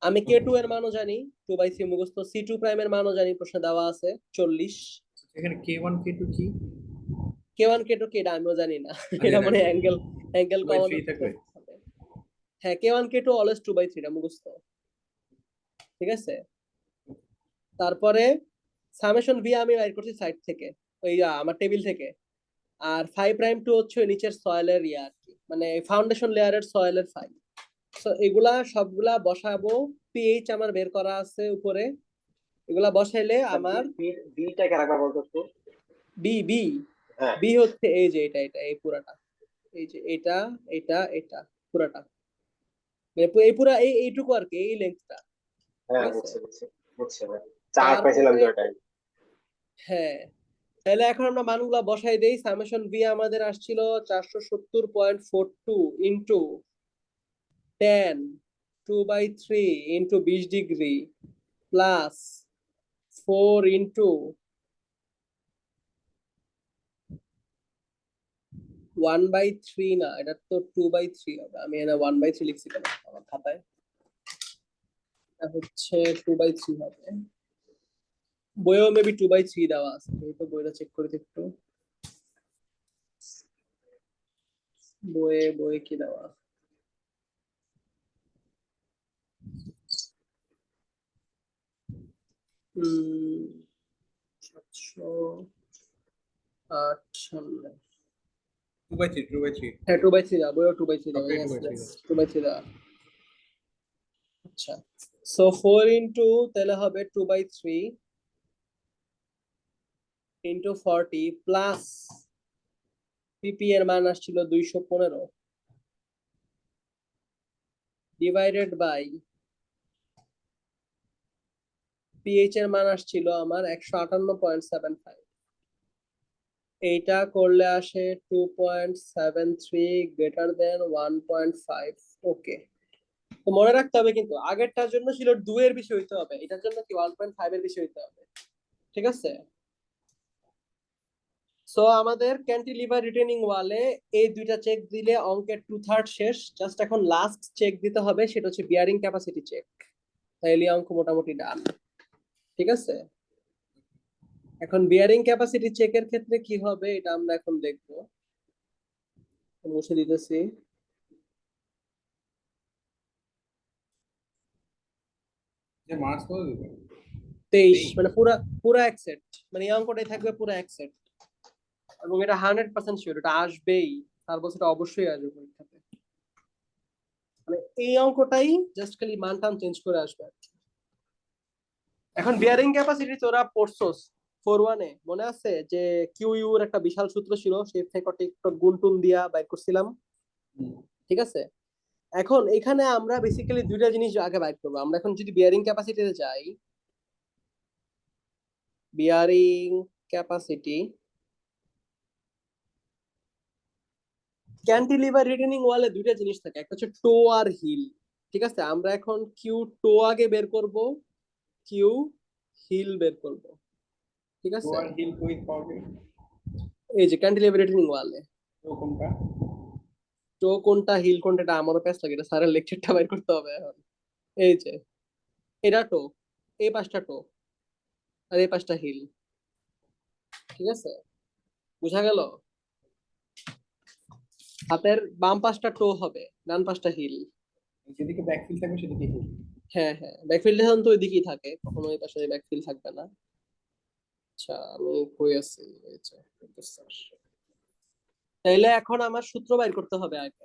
আমি k2 এর মানও জানি, 2/3 মুখস্থ। c2 প্রাইম এর মানও জানি, প্রশ্নে দেওয়া আছে 40। এখানে কে ওয়ান কে টু কি? k1 k2 কি এটা আমিও জানি না। আগে এটা মানে রাখবে, অ্যাঙ্গেল, অ্যাঙ্গেল টু বাই কমানো থ্রি থাকবে। হবে। হ্যাঁ, k1 k2 অলওয়েজ 2/3, এটা মুখস্থ, ঠিক আছে? তারপরে সামেশন ভি আমি বাইর করছি সাইড থেকে, ওই আমার টেবিল থেকে। আর 5'2 হচ্ছে ওই নিচের সয়েলের ইয়া আর কি, মানে ফাউন্ডেশন লেয়ারের সয়েলের ফাই। তো এগুলা সবগুলা বসাবো। পিএইচ আমার বের করা আছে উপরে, এগুলা বসাইলে আমার বিটা কে রাখবা বলতো তো? বি বি হ্যাঁ বি হচ্ছে এই যে এটা এই পুরাটা, এই যে এটা, এটা পুরাটা, মানে এই পুরা এইটুকু আর কি, এই লেন্থটা, ঠিক হ্যাঁ, আছে? বুঝছি বুঝছি বুঝছি ভাই। চার পাইছিলাম তারপরে যে ওটাই। হ্যাঁ, তাহলে এখন আমরা মানগুলা বসাই দেই। সামেশন ভি আমাদের আসছিল 470.42 into 10 2/3 into 20 degree plus 4 into 1/3, না এটা তো 2/3 হবে, আমি এখানে 1/3 লিখছি কেন আমার খাতায়? এটা হচ্ছে 2/3 হবে, বইও মেবি 2/3 দেওয়া আছে, এই তো বইটা চেক করে একটু, বইয়ে কি দেওয়া আছে? 758, টু বাই থ্রি হ্যাঁ 2/3 দেওয়া, বইও 2/3 দেওয়া, সবটাই two yes by three yes 2/3 দেওয়া। আচ্ছা, সো 4 ইন্টু তাহলে হবে 2/3 ইন্টু 40 প্লাস পিপি এর মান আসছিল 215 ডিভাইডেড বাই পিএইচ এর মান আসছিল আমার 158.75, এইটা করলে আসে 2.73 গ্রেটার দেন 1.5। ওকে, তো মনে রাখতে হবে কিন্তু আগেরটার জন্য ছিল 2 এর বেশি হইতে হবে, এটার জন্য কি 1.5 এর বেশি হইতে হবে, ঠিক আছে? সো আমাদের ক্যান্টিলিভার রিটেনিং ওয়ালে এই দুইটা চেক দিলে অঙ্কের 2/3 শেষ। জাস্ট এখন লাস্ট চেক দিতে হবে, সেটা হচ্ছে বিয়ারিং ক্যাপাসিটি চেক। তাইলে অঙ্ক মোটামুটি ডান, ঠিক আছে? এখন বিয়ারিং ক্যাপাসিটি চেকের ক্ষেত্রে কি হবে এটা আমরা এখন দেখবো। মুছে দিতেছি। যে মার্কস কত দিবে? 23, মানে পুরা পুরা এক সেট, মানে এই অঙ্কটাই থাকবে পুরা এক সেট, এবং এটা 100% শিওর এটা আসবেই, তার বছর এটা অবশ্যই আসবে পরীক্ষাতে। মানে এই অঙ্কটাই জাস্ট খালি মান টান চেঞ্জ করে আসবে। এখন বিয়ারিং ক্যাপাসিটি তোরা পড়ছস 4-1 এ, মনে আছে যে কিউ ইউ এর একটা বিশাল সূত্র ছিল, সেই থেকে টিকটক গুণ টুন দিয়া বাইর করছিলাম, ঠিক আছে? এখন এখানে আমরা বেসিক্যালি দুইটা জিনিস আগে বাইর করবো। আমরা এখন যদি বিয়ারিং ক্যাপাসিটিতে যাই, বিয়ারিং ক্যাপাসিটি ক্যান্টিলিভার রিটেনিং ওয়ালে দুইটা জিনিস থাকে, একটা হচ্ছে টো আর হিল, ঠিক আছে? আমরা এখন কিউ টো আগে বের করব, কিউ হিল বের করব, ঠিক আছে? ওয়ার হিল কই পাবে? এই যে ক্যান্টিলিভার রিটেনিং ওয়ালে তো কোনটা? টো কোনটা হিল কোনটা এটা আমারও প্যাচ লাগে, এটা স্যারের লেকচারটা বের করতে হবে এখন। এই যে এটা টো, এই পাঁচটা টো, আর এই পাঁচটা হিল, ঠিক আছে? বুঝা গেল? হাতের বাম পাশটা টো হবে, ডান পাশটা হিল। যেদিকে ব্যাকফিল থাকবে সেদিকে হিল। হ্যাঁ হ্যাঁ, ব্যাকফিল্ড এখন তো ওইদিকেই থাকে, কখনো ওই পাশে ব্যাকফিল্ড থাকবে না। আচ্ছা আমি কই আছি, এই যে তাইলে এখন আমার সূত্র বাইর করতে হবে আগে।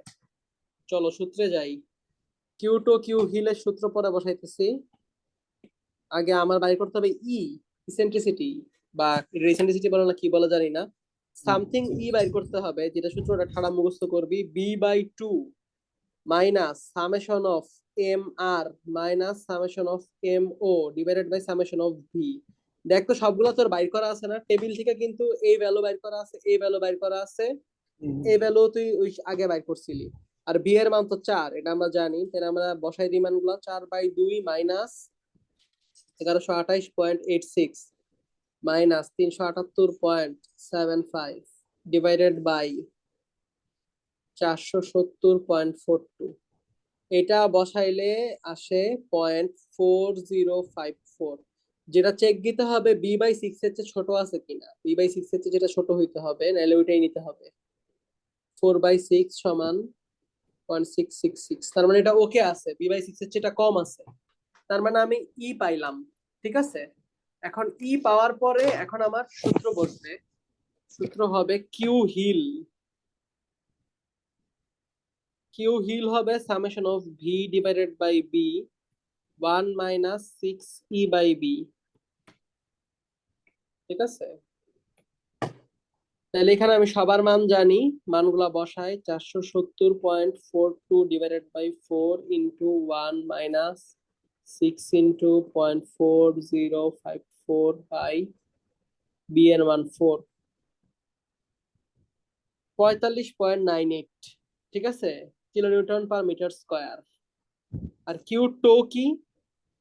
চলো সূত্রে যাই। কিউ টো কিউ হিলের সূত্র পরে বসাইতেছি। আগে আমার বাইর করতে হবে ইসেন্ট্রিসিটি, বা ইসেন্ট্রিসিটি বলে না কি বলে জানি না, সামথিং বাইর করতে হবে, যেটা সূত্রটা ঠাড়া মুখস্থ করবি। b/2 minus summation of M R minus summation of M O divided by summation of V. দেখ তো সবগুলো তোর বাইর করা আছে না টেবিল থেকে, কিন্তু এই ভ্যালু বাইর করা আছে, এই ভ্যালু বাইর করা আছে, এই ভ্যালু তুই ওই আগে বাইর করছিলি। আর বি এর মান তো 4, এটা আমরা জানি, তাহলে আমরা বসাই দিই মানগুলো। 4/2 মাইনাস 1128.86 মাইনাস 378.75 ডিভাইডেড বাই 470.42। এটা বসাইলে আসে 0.4054, যেটা চেক দিতে হবে b/6 এর চেয়ে ছোট আছে কিনা। b/6 এর চেয়ে যেটা ছোট হইতে হবে, নাহলে ওইটাই নিতে হবে। 4/6 সমান 0.666, তার মানে এটা ওকে আছে, b/6 এর চেয়ে এটা কম আছে, তার মানে আমি পাইলাম, ঠিক আছে? এখন পাওয়ার পরে এখন আমার সূত্র বসবে, সূত্র হবে কিউ হিল হবে summation of V divided by B 1 minus 6 E/B, ঠিক আছে? তাহলে এখানে আমি সবার মান জানি, মানগুলা বসাই। 470.42 divided by 4 into 1 minus 6 into 0.4054 by B এর মান 4, 45.98, ঠিক আছে? Kilo newton per metre square. আর কিউ টো কি?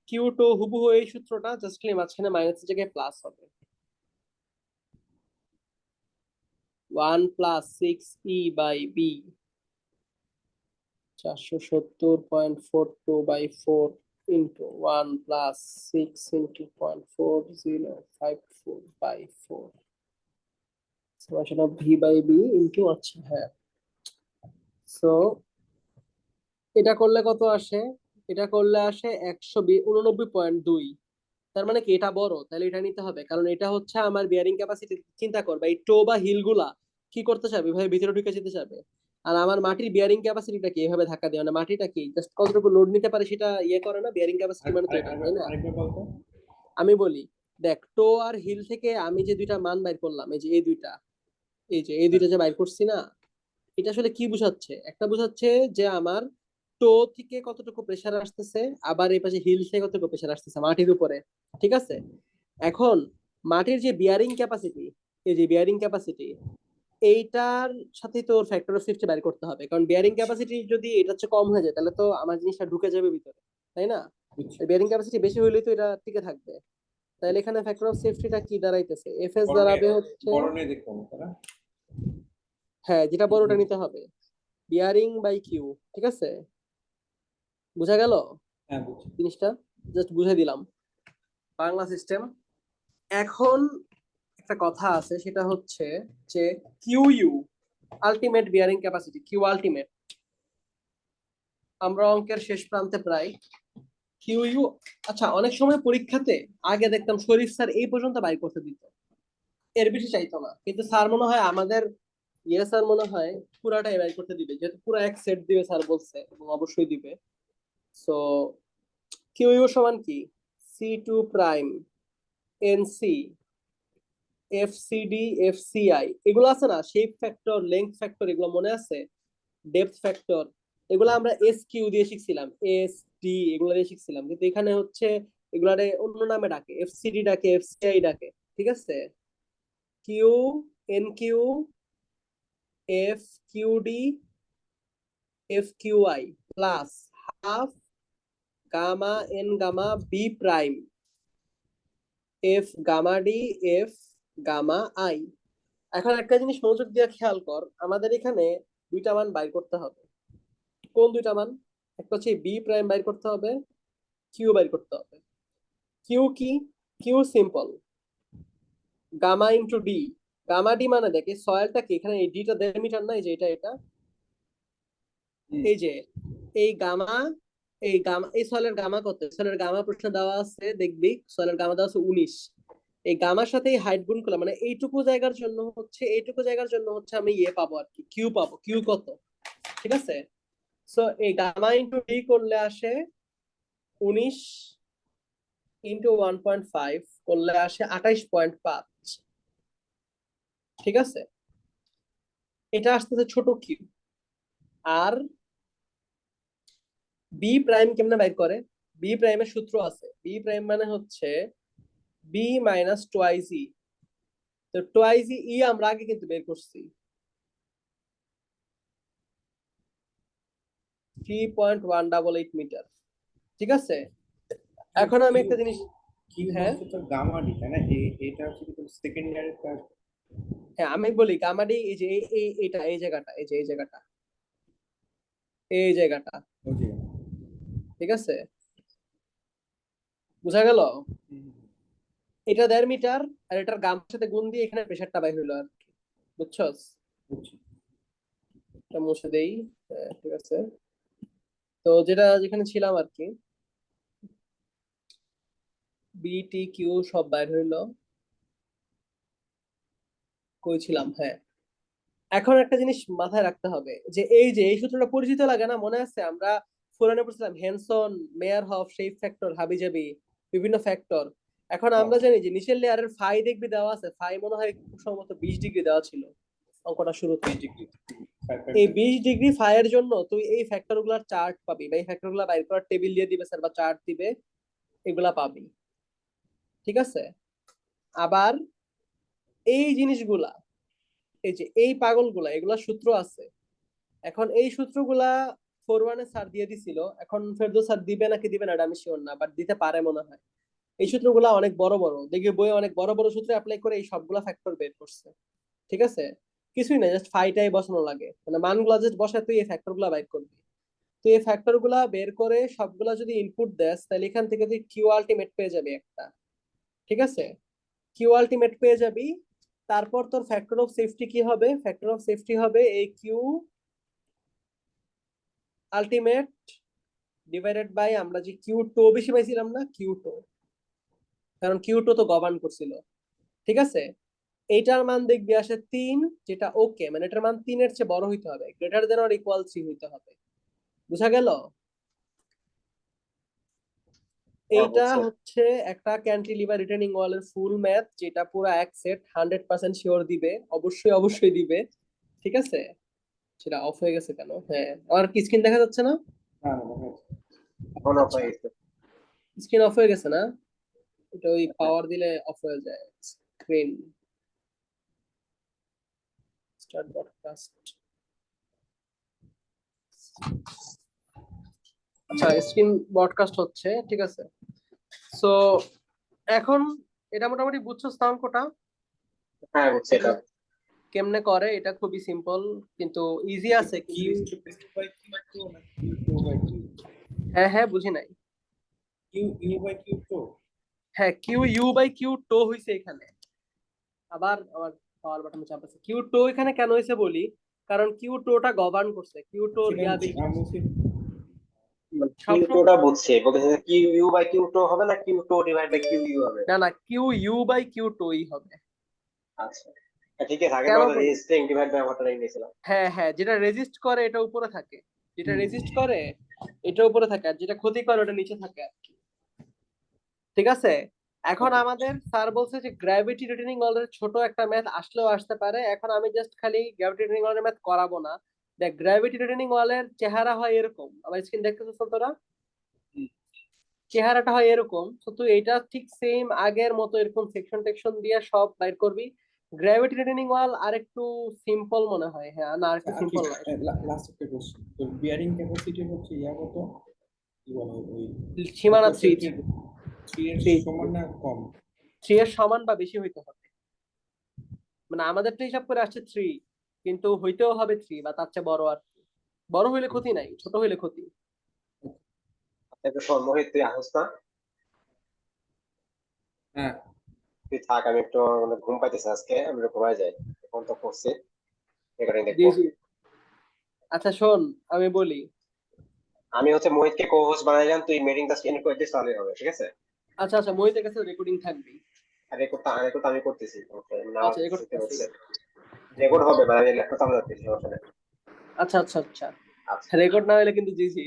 কিউ টো হুবহু এই সূত্রটা, জাস্ট খালি মাঝখানে মাইনাসের জায়গায় প্লাস হবে। 1 plus 6 E/B 470.42 into 1 plus 6 into 0.4054 summation of V/B into, আচ্ছা হ্যাঁ, সো এটা করলে কত আসে? এটা করলে আসে 189.2। তার মানে কি এটা বড়, তাহলে এটা নিতে হবে, কারণ এটা হচ্ছে আমার বিয়ারিং ক্যাপাসিটি। চিন্তা করবে এই টো বা হিল গুলা কি করতে চাবে, ভাই ভিতরে ঢুকে যেতে চাবে। আর আমার মাটির বিয়ারিং ক্যাপাসিটিটা কি এভাবে ধাক্কা দেওয়া না, মাটিটা কি জাস্ট কতটুকু লোড নিতে পারে সেটা ইয়ে করে না, বিয়ারিং ক্যাপাসিটি মানে তো এটা, তাই না? আরেকবার বলতো। আমি বলি, দেখ টো আর হিল থেকে আমি যে দুইটা মান বাইর করলাম, এই যে এই দুইটা, এই যে এই দুইটা যে বাইর করছি না, এটা আসলে কি বুঝাচ্ছে? একটা বুঝাচ্ছে যে আমার টো থেকে কতটুকু প্রেসার আসতেছে, আবার এই পাশে হিল থেকে কতটুকু প্রেসার আসতেছে মাটির উপরে, ঠিক আছে? এখন মাটির যে বিয়ারিং ক্যাপাসিটি, এই যে বিয়ারিং ক্যাপাসিটি, এইটার সাথে তোর ফ্যাক্টর অফ সেফটি বের করতে হবে, কারণ বিয়ারিং ক্যাপাসিটি যদি এটা হচ্ছে কম হয়ে যায় তাহলে তো আমার জিনিসটা ঢুকে যাবে ভিতরে, তাই না? বুঝছি। বিয়ারিং ক্যাপাসিটি বেশি হইলেই তো এটা টিকে থাকবে। তাহলে এখানে ফ্যাক্টর অফ সেফটিটা কি দাঁড়াইতেছে? এফএস দাঁড়াবে হচ্ছে, বড় নিয়ে দেখতে হবে তাই না? হ্যাঁ যেটা বড়টা নিতে হবে, বিয়ারিং বাই কিউ, ঠিক আছে? বুঝা গেল হ্যাঁ বুঝছি। জিনিসটা? জাস্ট বুঝে দিলাম বাংলা সিস্টেম। এখন একটা কথা আছে, সেটা হচ্ছে যে Q U, ultimate bearing capacity, Q ultimate. আমরা অঙ্কের শেষ প্রান্তে প্রায়। কিউ ইউ, আচ্ছা অনেক সময় পরীক্ষাতে আগে দেখতাম শরীফ স্যার এই পর্যন্ত বাই করতে দিত, এর বেশি চাইতো না, কিন্তু স্যার মনে হয় আমাদের ইয়ে স্যার মনে হয় পুরাটাই বাই করতে দিবে, যেহেতু পুরো এক সেট দিবে স্যার বলছে, এবং অবশ্যই দিবে। সো কিউ ইউ সমান কি? C two prime N C FCD FCI, এগুলো আছে না, শেপ ফ্যাক্টর, লেংথ ফ্যাক্টর, এগুলো মনে আছে? ডেপথ ফ্যাক্টর, এগুলো আমরা এস কিউ দিয়ে শিখছিলাম, এস ডি এগুলো দিয়ে শিখছিলাম, কিন্তু এখানে হচ্ছে এগুলারে অন্য নামে ডাকে, এফসিডি ডাকে, এফসিআই ডাকে, ঠিক আছে? Q N Q F QD F QI plus half gamma N gamma B prime F gamma D F gamma I. এখন একটা জিনিস মনোযোগ দিয়ে খেয়াল কর, আমাদের এখানে দুইটা মান বাইর করতে হবে। কোন দুইটা মান? একটা হচ্ছে বি প্রাইম বাইর করতে হবে, কিউ বাইর করতে হবে। কিউ কি? Q simple, gamma into D. Gamma D মানে দেখে সয়েলটা কি, এখানে এই ডিটা দেড় মিটার না, এই যে এটা এটা, এই যে এই গামা, এই গামা, এই সয়েলের গামা কত? সয়েলের গামা প্রশ্ন দেওয়া আছে, দেখবি সয়েলের গামা দেওয়া আছে 19। এই গামার সাথে এই হাইট গুণ করলাম, মানে এইটুকু জায়গার জন্য হচ্ছে, এইটুকু জায়গার জন্য হচ্ছে আমি ইয়ে পাবো আর কি, কিউ পাবো। কিউ কত? ঠিক আছে? সো এই গামা ইন্টু ডি করলে আসে 19 ইন্টু 1.5 করলে আসে 28.5, ঠিক আছে? এটা আসতেছে ছোট কিউ। আর বি প্রাইম কেমনে বাইর করে? বি প্রাইমের সূত্র আছে, বি প্রাইম মানে হচ্ছে বি মাইনাস টোয়াইজ ই। তো টোয়াইজ ই আমরা আগে কিন্তু বের করছি 3.188 মিটার, ঠিক আছে? এখন আমি একটা জিনিস, কিউ হ্যাঁ হচ্ছে তো গামা ডি তাই না? এটা হচ্ছে কি সেকেন্ড ইয়ারের কাজ। হ্যাঁ আমি বলি গামাডি, এই যে এইটা, এই জায়গাটা, এই যে এই জায়গাটা, এই জায়গাটা, ওকে। ঠিক আছে? বুঝা গেল? এটা 1.5 মিটার, আর এটার গামার সাথে গুণ দিয়ে এখানে প্রেসারটা বাই হইলো আর কি, বুঝছস? বুঝছি। এটা মুছে দেই, হ্যাঁ ঠিক আছে। তো যেটা যেখানে ছিলাম আর কি, বিটি কিউ সব বাইর হইলো, কই ছিলাম, হ্যাঁ। এখন একটা জিনিস মাথায় রাখতে হবে, যে এই যে এই সূত্রটা পরিচিত লাগে না? মনে আছে আমরা ফোরানে পড়ছিলাম, হ্যানসন, মেয়ারহফ, শেপ ফ্যাক্টর, হাবিজাবি, বিভিন্ন ফ্যাক্টর। এখন আমরা জানি যে নিচের লেয়ারের ফাই দেখবি দেওয়া আছে, ফাই মনে হয় খুব সম্ভবত 20 ডিগ্রি দেওয়া ছিল অঙ্কটা শুরুতে। 20 ডিগ্রি। এই 20 ডিগ্রি ফাইয়ের জন্য তুই এই ফ্যাক্টর গুলার চার্ট পাবি, বা এই ফ্যাক্টর গুলা বাইর করার টেবিল দিয়ে দিবে স্যার, বা চার্ট দিবে, এগুলা পাবি, ঠিক আছে? আবার এই জিনিসগুলা, এই যে এই পাগলগুলা, এগুলা সূত্র আছে। এখন এই সূত্রগুলা 4-1 স্যার দিয়ে দিছিল, এখন ফেরদৌস স্যার দিবে নাকি দিবে না এটা আমি শিওর না, বাট দিতে পারে মনে হয়। এই সূত্রগুলা অনেক বড় বড়, দেখবি বইয়ে অনেক বড় বড় সূত্র অ্যাপ্লাই করে এই সবগুলা ফ্যাক্টর বের করছে, ঠিক আছে? কিছুই না, জাস্ট ফাইটাই বসানো লাগে, মানে মানগুলা জাস্ট বসায় তুই এই ফ্যাক্টর গুলা বাইর করবি। তুই এই ফ্যাক্টর গুলা বের করে সবগুলা যদি ইনপুট দেস, তাহলে এখান থেকে তুই কিউ আলটিমেট পেয়ে যাবি একটা, ঠিক আছে? কিউ আলটিমেট পেয়ে যাবি। তারপর তোর ফ্যাক্টর অফ সেফটি কি হবে? ফ্যাক্টর অফ সেফটি হবে এই কিউ আলটিমেট ডিভাইডেড বাই, আমরা যে কিউ টো বেশি পাইছিলাম না, কিউ টো, কারণ কিউ টো তো গভর্ন করছিল, ঠিক আছে? এইটার মান দেখবি আসে 3, যেটা ওকে, মানে এটার মান 3 এর চেয়ে বড় হইতে হবে, গ্রেটার দেন অর ইকুয়াল 3 হইতে হবে। বুঝা গেল? এইটা হচ্ছে একটা ক্যান্টিলিভার রিটেনিং ওয়ালের ফুল ম্যাথ, যেটা পুরো এক সেট 100% শিওর দিবে, অবশ্যই অবশ্যই দিবে, ঠিক আছে? সেটা অফ হয়ে গেছে কেন? হ্যাঁ, আর কি স্ক্রিন দেখা যাচ্ছে না? না না দেখা যাচ্ছে। এখন অফ আচ্ছা হয়ে গেছে। স্ক্রিন অফ হয়ে গেছে না? এটা ওই পাওয়ার দিলে অফ হয়ে যায় স্ক্রিন। Start broadcast. আচ্ছা স্ক্রিন ব্রডকাস্ট হচ্ছে, ঠিক আছে। সো এখন এটা মোটামুটি বুঝছো অঙ্কটা হ্যাঁ বুঝছি এটা। কেমনে কেমনে করে? এটা খুবই সিম্পল কিন্তু ইজি আছে কিউ কিন্তু। কিউ বাই কিউ তো না কিউ টো বাই কিউ? হ্যাঁ হ্যাঁ বুঝি নাই। কিউ ইউ বাই কিউ তো। হ্যাঁ কিউ ইউ বাই কিউ টো হইছে এখানে। আবার আমার পাওয়ার বাটন চাপ আছে। কিউ টো এখানে কেন হয়েছে বলি, কারণ কিউ টোটা গভর্ন করছে, কিউ টোর সেটা ইয়া বুঝছি বেশি আমি বলছি কিউ সবসময়। টোটা বুঝছি, বলতেছে কিউ ইউ বাই কিউ টো হবে না কিউ টো ডিভাইড বাই কিউ ইউ হবে। না না কিউ ইউ বাই কিউ টোই হবে। আচ্ছা ঠিক আছে, আগের কেন বার বলি, রেজিস্ট্রিং ডিভাইড বাই অপারেটর নিয়েছিলাম। হ্যাঁ হ্যাঁ যেটা রেজিস্ট করে এটা উপরে থাকে, যেটা হুম। রেজিস্ট করে এটা উপরে থাকে, আর যেটা ক্ষতি করে ওটা নিচে থাকে আর কি। ঠিক আছে। এখন ওকে। আমাদের স্যার বলছে যে গ্র্যাভিটি রিটেনিং ওয়ালের ছোট একটা ম্যাথ আসলেও আসতে পারে। এখন আমি জাস্ট খালি গ্র্যাভিটি রিটেনিং ওয়ালের ম্যাথ করাবো না। দেখ গ্র্যাভিটি রিটেনিং ওয়ালের চেহারা হয় এরকম, আমার স্ক্রিন দেখতেছিস তো তোরা? চেহারাটা হয় এরকম, তো তুই এটা ঠিক সেম আগের মতো এরকম সেকশন টেকশন দিয়ে সব বাইর করবি। গ্র্যাভিটি রিটেনিং ওয়াল আর একটু সিম্পল মনে হয়, হ্যাঁ না আর একটু আর কি সিম্পল নয়। লাস্ট একটা কোশ্চেন, তো বিয়ারিং ক্যাপাসিটি হচ্ছে ইয়া কত, কি বলে ওই সীমানা থ্রি, ক্যাপাসিটির 3 এর থ্রি সমান না কম? থ্রি এর সমান বা বেশি হইতে হবে। মানে আমাদের তো হিসাব করে আসছে থ্রি, কিন্তু হইতেও হবে থ্রি বা তার চেয়ে বড় আর কি। বড় হইলে ক্ষতি নাই, ছোট হইলে ক্ষতি। একটা মোহিত তুই আসিস না? হ্যাঁ তুই থাক, আমি একটু মানে ঘুম পাইতেছে আজকে, আমি একটু ঘুমায় যাই। এখন তো করছি রেকর্ডিং জি দেখবো। জি। আচ্ছা শোন, আমি বলি। আমি হচ্ছে মোহিতকে কো হোস্ট বানাইলাম, তুই মিটিং জাস্ট এন্ড করে দিস তাহলেই হবে, ঠিক আছে? আচ্ছা আচ্ছা মোহিতের কাছে রেকর্ডিং থাকবি। আর রেকর্ড আমি করতেছি, নাও আচ্ছা রেকর্ড শুনতে করতেছি। হচ্ছে। রেকর্ড হবে মানে আমি ল্যাপটপ চালু রাখতেছি, সমস্যা নেই। আচ্ছা আচ্ছা আচ্ছা। আচ্ছা রেকর্ড না হলে কিন্তু জি জি।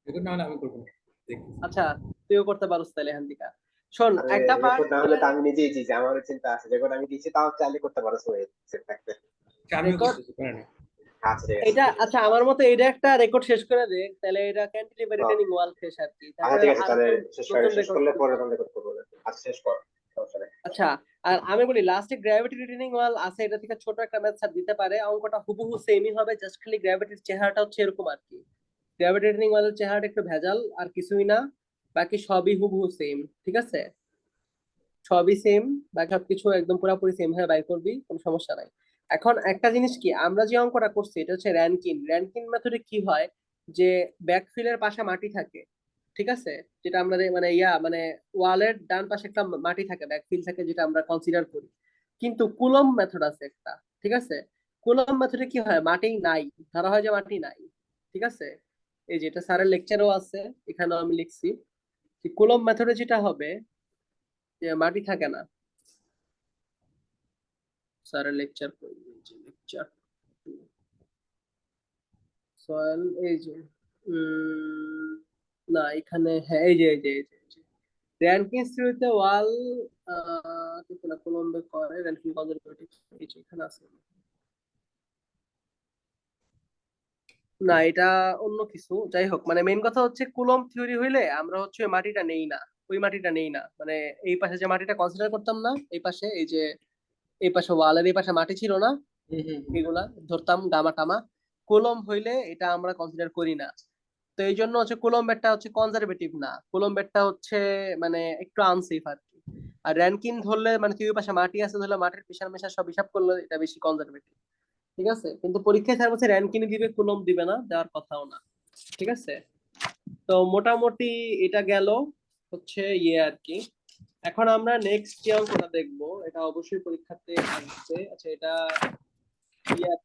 রেকর্ড না হলে আমি করবো না, দেখতেছি। আচ্ছা তুইও করতে পারোস তাহলে এখান থেকে। শোন আরে একটা পার্ট রেকর্ড না হলে তো আমি নিজেই দিয়েছি, আমারও চিন্তা আছে, রেকর্ড আমি দিয়েছি তাও চাইলে করতে পারো মোহিত সেট থাকতে। আচ্ছা, আমিও রেকর্ড করতেছি পারে না। আচ্ছা ঠিক আছে। এটা, আচ্ছা আমার মতে এটা একটা রেকর্ড শেষ করে দে, তাহলে এটা ক্যান্টিলিভার হ্যাঁ, রিটেনিং ওয়াল শেষ আর কি, আচ্ছা তারপরে ঠিক আছে, আর তাহলে একটা নতুন শেষ রেকর্ড করলে শুরু পরে কর। তখন রেকর্ড করবো। আচ্ছা শেষ কর, সমস্যা নেই। আচ্ছা আর আমি বলি লাস্টে গ্র্যাভিটি রিটেনিং ওয়াল আছে, এটা থেকে ছোট একটা ম্যাথ স্যার দিতে পারে, অঙ্কটা হুবহু সেমই হবে, জাস্ট খালি গ্র্যাভিটির চেহারাটা হচ্ছে এরকম আর কি। গ্র্যাভিটি রিটেনিং ওয়ালের চেহারাটা একটু ভেজাল আর কিছুই না, বাকি সবই হুবহু সেম, ঠিক আছে। সবই সেম, বাকি সবকিছু একদম পুরোপুরি সেম ভাবে বাই করবি, কোনো সমস্যা নাই। এখন একটা জিনিস কি, আমরা যে অঙ্কটা করছি এটা হচ্ছে র্যানকিন। র্যানকিন মেথডে কি হয় যে ব্যাকফিলের পাশে মাটি থাকে, ঠিক আছে, যেটা আমরা মানে ইয়া মানে ওয়ালের ডান পাশে একটা মাটি থাকে, ব্যাকফিল থাকে, যেটা আমরা কনসিডার করি। কিন্তু কুলম্ব মেথড আছে একটা, ঠিক আছে। কুলম্ব মেথডে কি হয়, মাটি নাই, ধরা হয় যে মাটি নাই, ঠিক আছে। এই যেটা স্যারের লেকচারও আছে, এখানেও আমি লিখছি যে কুলম্ব মেথডে যেটা হবে যে মাটি থাকে না। স্যারের লেকচার লেকচার সয়েল, এই যে না এখানে, হ্যাঁ এই যে র্যানকিন থিওরিতে ওয়াল কিন্তু না কলম্বে করে র্যানকিন কনজারভেটিভ, এই যে এখানে আছে। না এটা অন্য কিছু, যাই হোক মানে মেইন কথা হচ্ছে কুলম্ব থিওরি হইলে আমরা হচ্ছে ওই মাটিটা নেই না, ওই মাটিটা নেই না, মানে এই পাশে যে মাটিটা কনসিডার করতাম না, এই পাশে এই যে এই পাশে ওয়ালের এই পাশে মাটি ছিল না, হুম হুম হুম। এগুলা ধরতাম গামা টামা। কুলম্ব হইলে এটা আমরা কনসিডার করি না। তো এই জন্য হচ্ছে কুলম্বেরটা হচ্ছে কনজারভেটিভ না, কুলম্বেরটা হচ্ছে মানে একটু আনসেফ আর কি। আর র্যানকিন ধরলে মানে তুই ওই পাশে মাটি আছে ধরলে মাটির পেশার মেশার সব হিসাব করলে এটা বেশি কনজারভেটিভ, ঠিক আছে। কিন্তু পরীক্ষায় স্যার বলছে র্যানকিনই দিবে, কুলম্ব দিবে না, দেওয়ার কথাও না, ঠিক আছে। তো মোটামুটি এটা গেল হচ্ছে ইয়ে আর কি। এখন আমরা নেক্সট যে অঙ্কটা দেখবো, এটা অবশ্যই পরীক্ষাতে আসবে। আচ্ছা এটা ইয়ার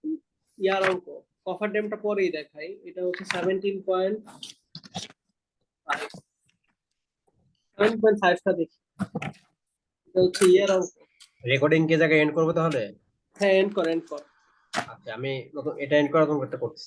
ইয়ার অঙ্ক, কফার ড্যামটা পরেই দেখাই, এটা হচ্ছে 7.5 টা দেখি। এটা হচ্ছে ইয়ার অঙ্ক। রেকর্ডিং কে জায়গায় এন্ড করবো তাহলে? হ্যাঁ এন্ড কর এন্ড কর। আচ্ছা আমি নতুন এটা এন্ড করা নতুন একটা করতেছি।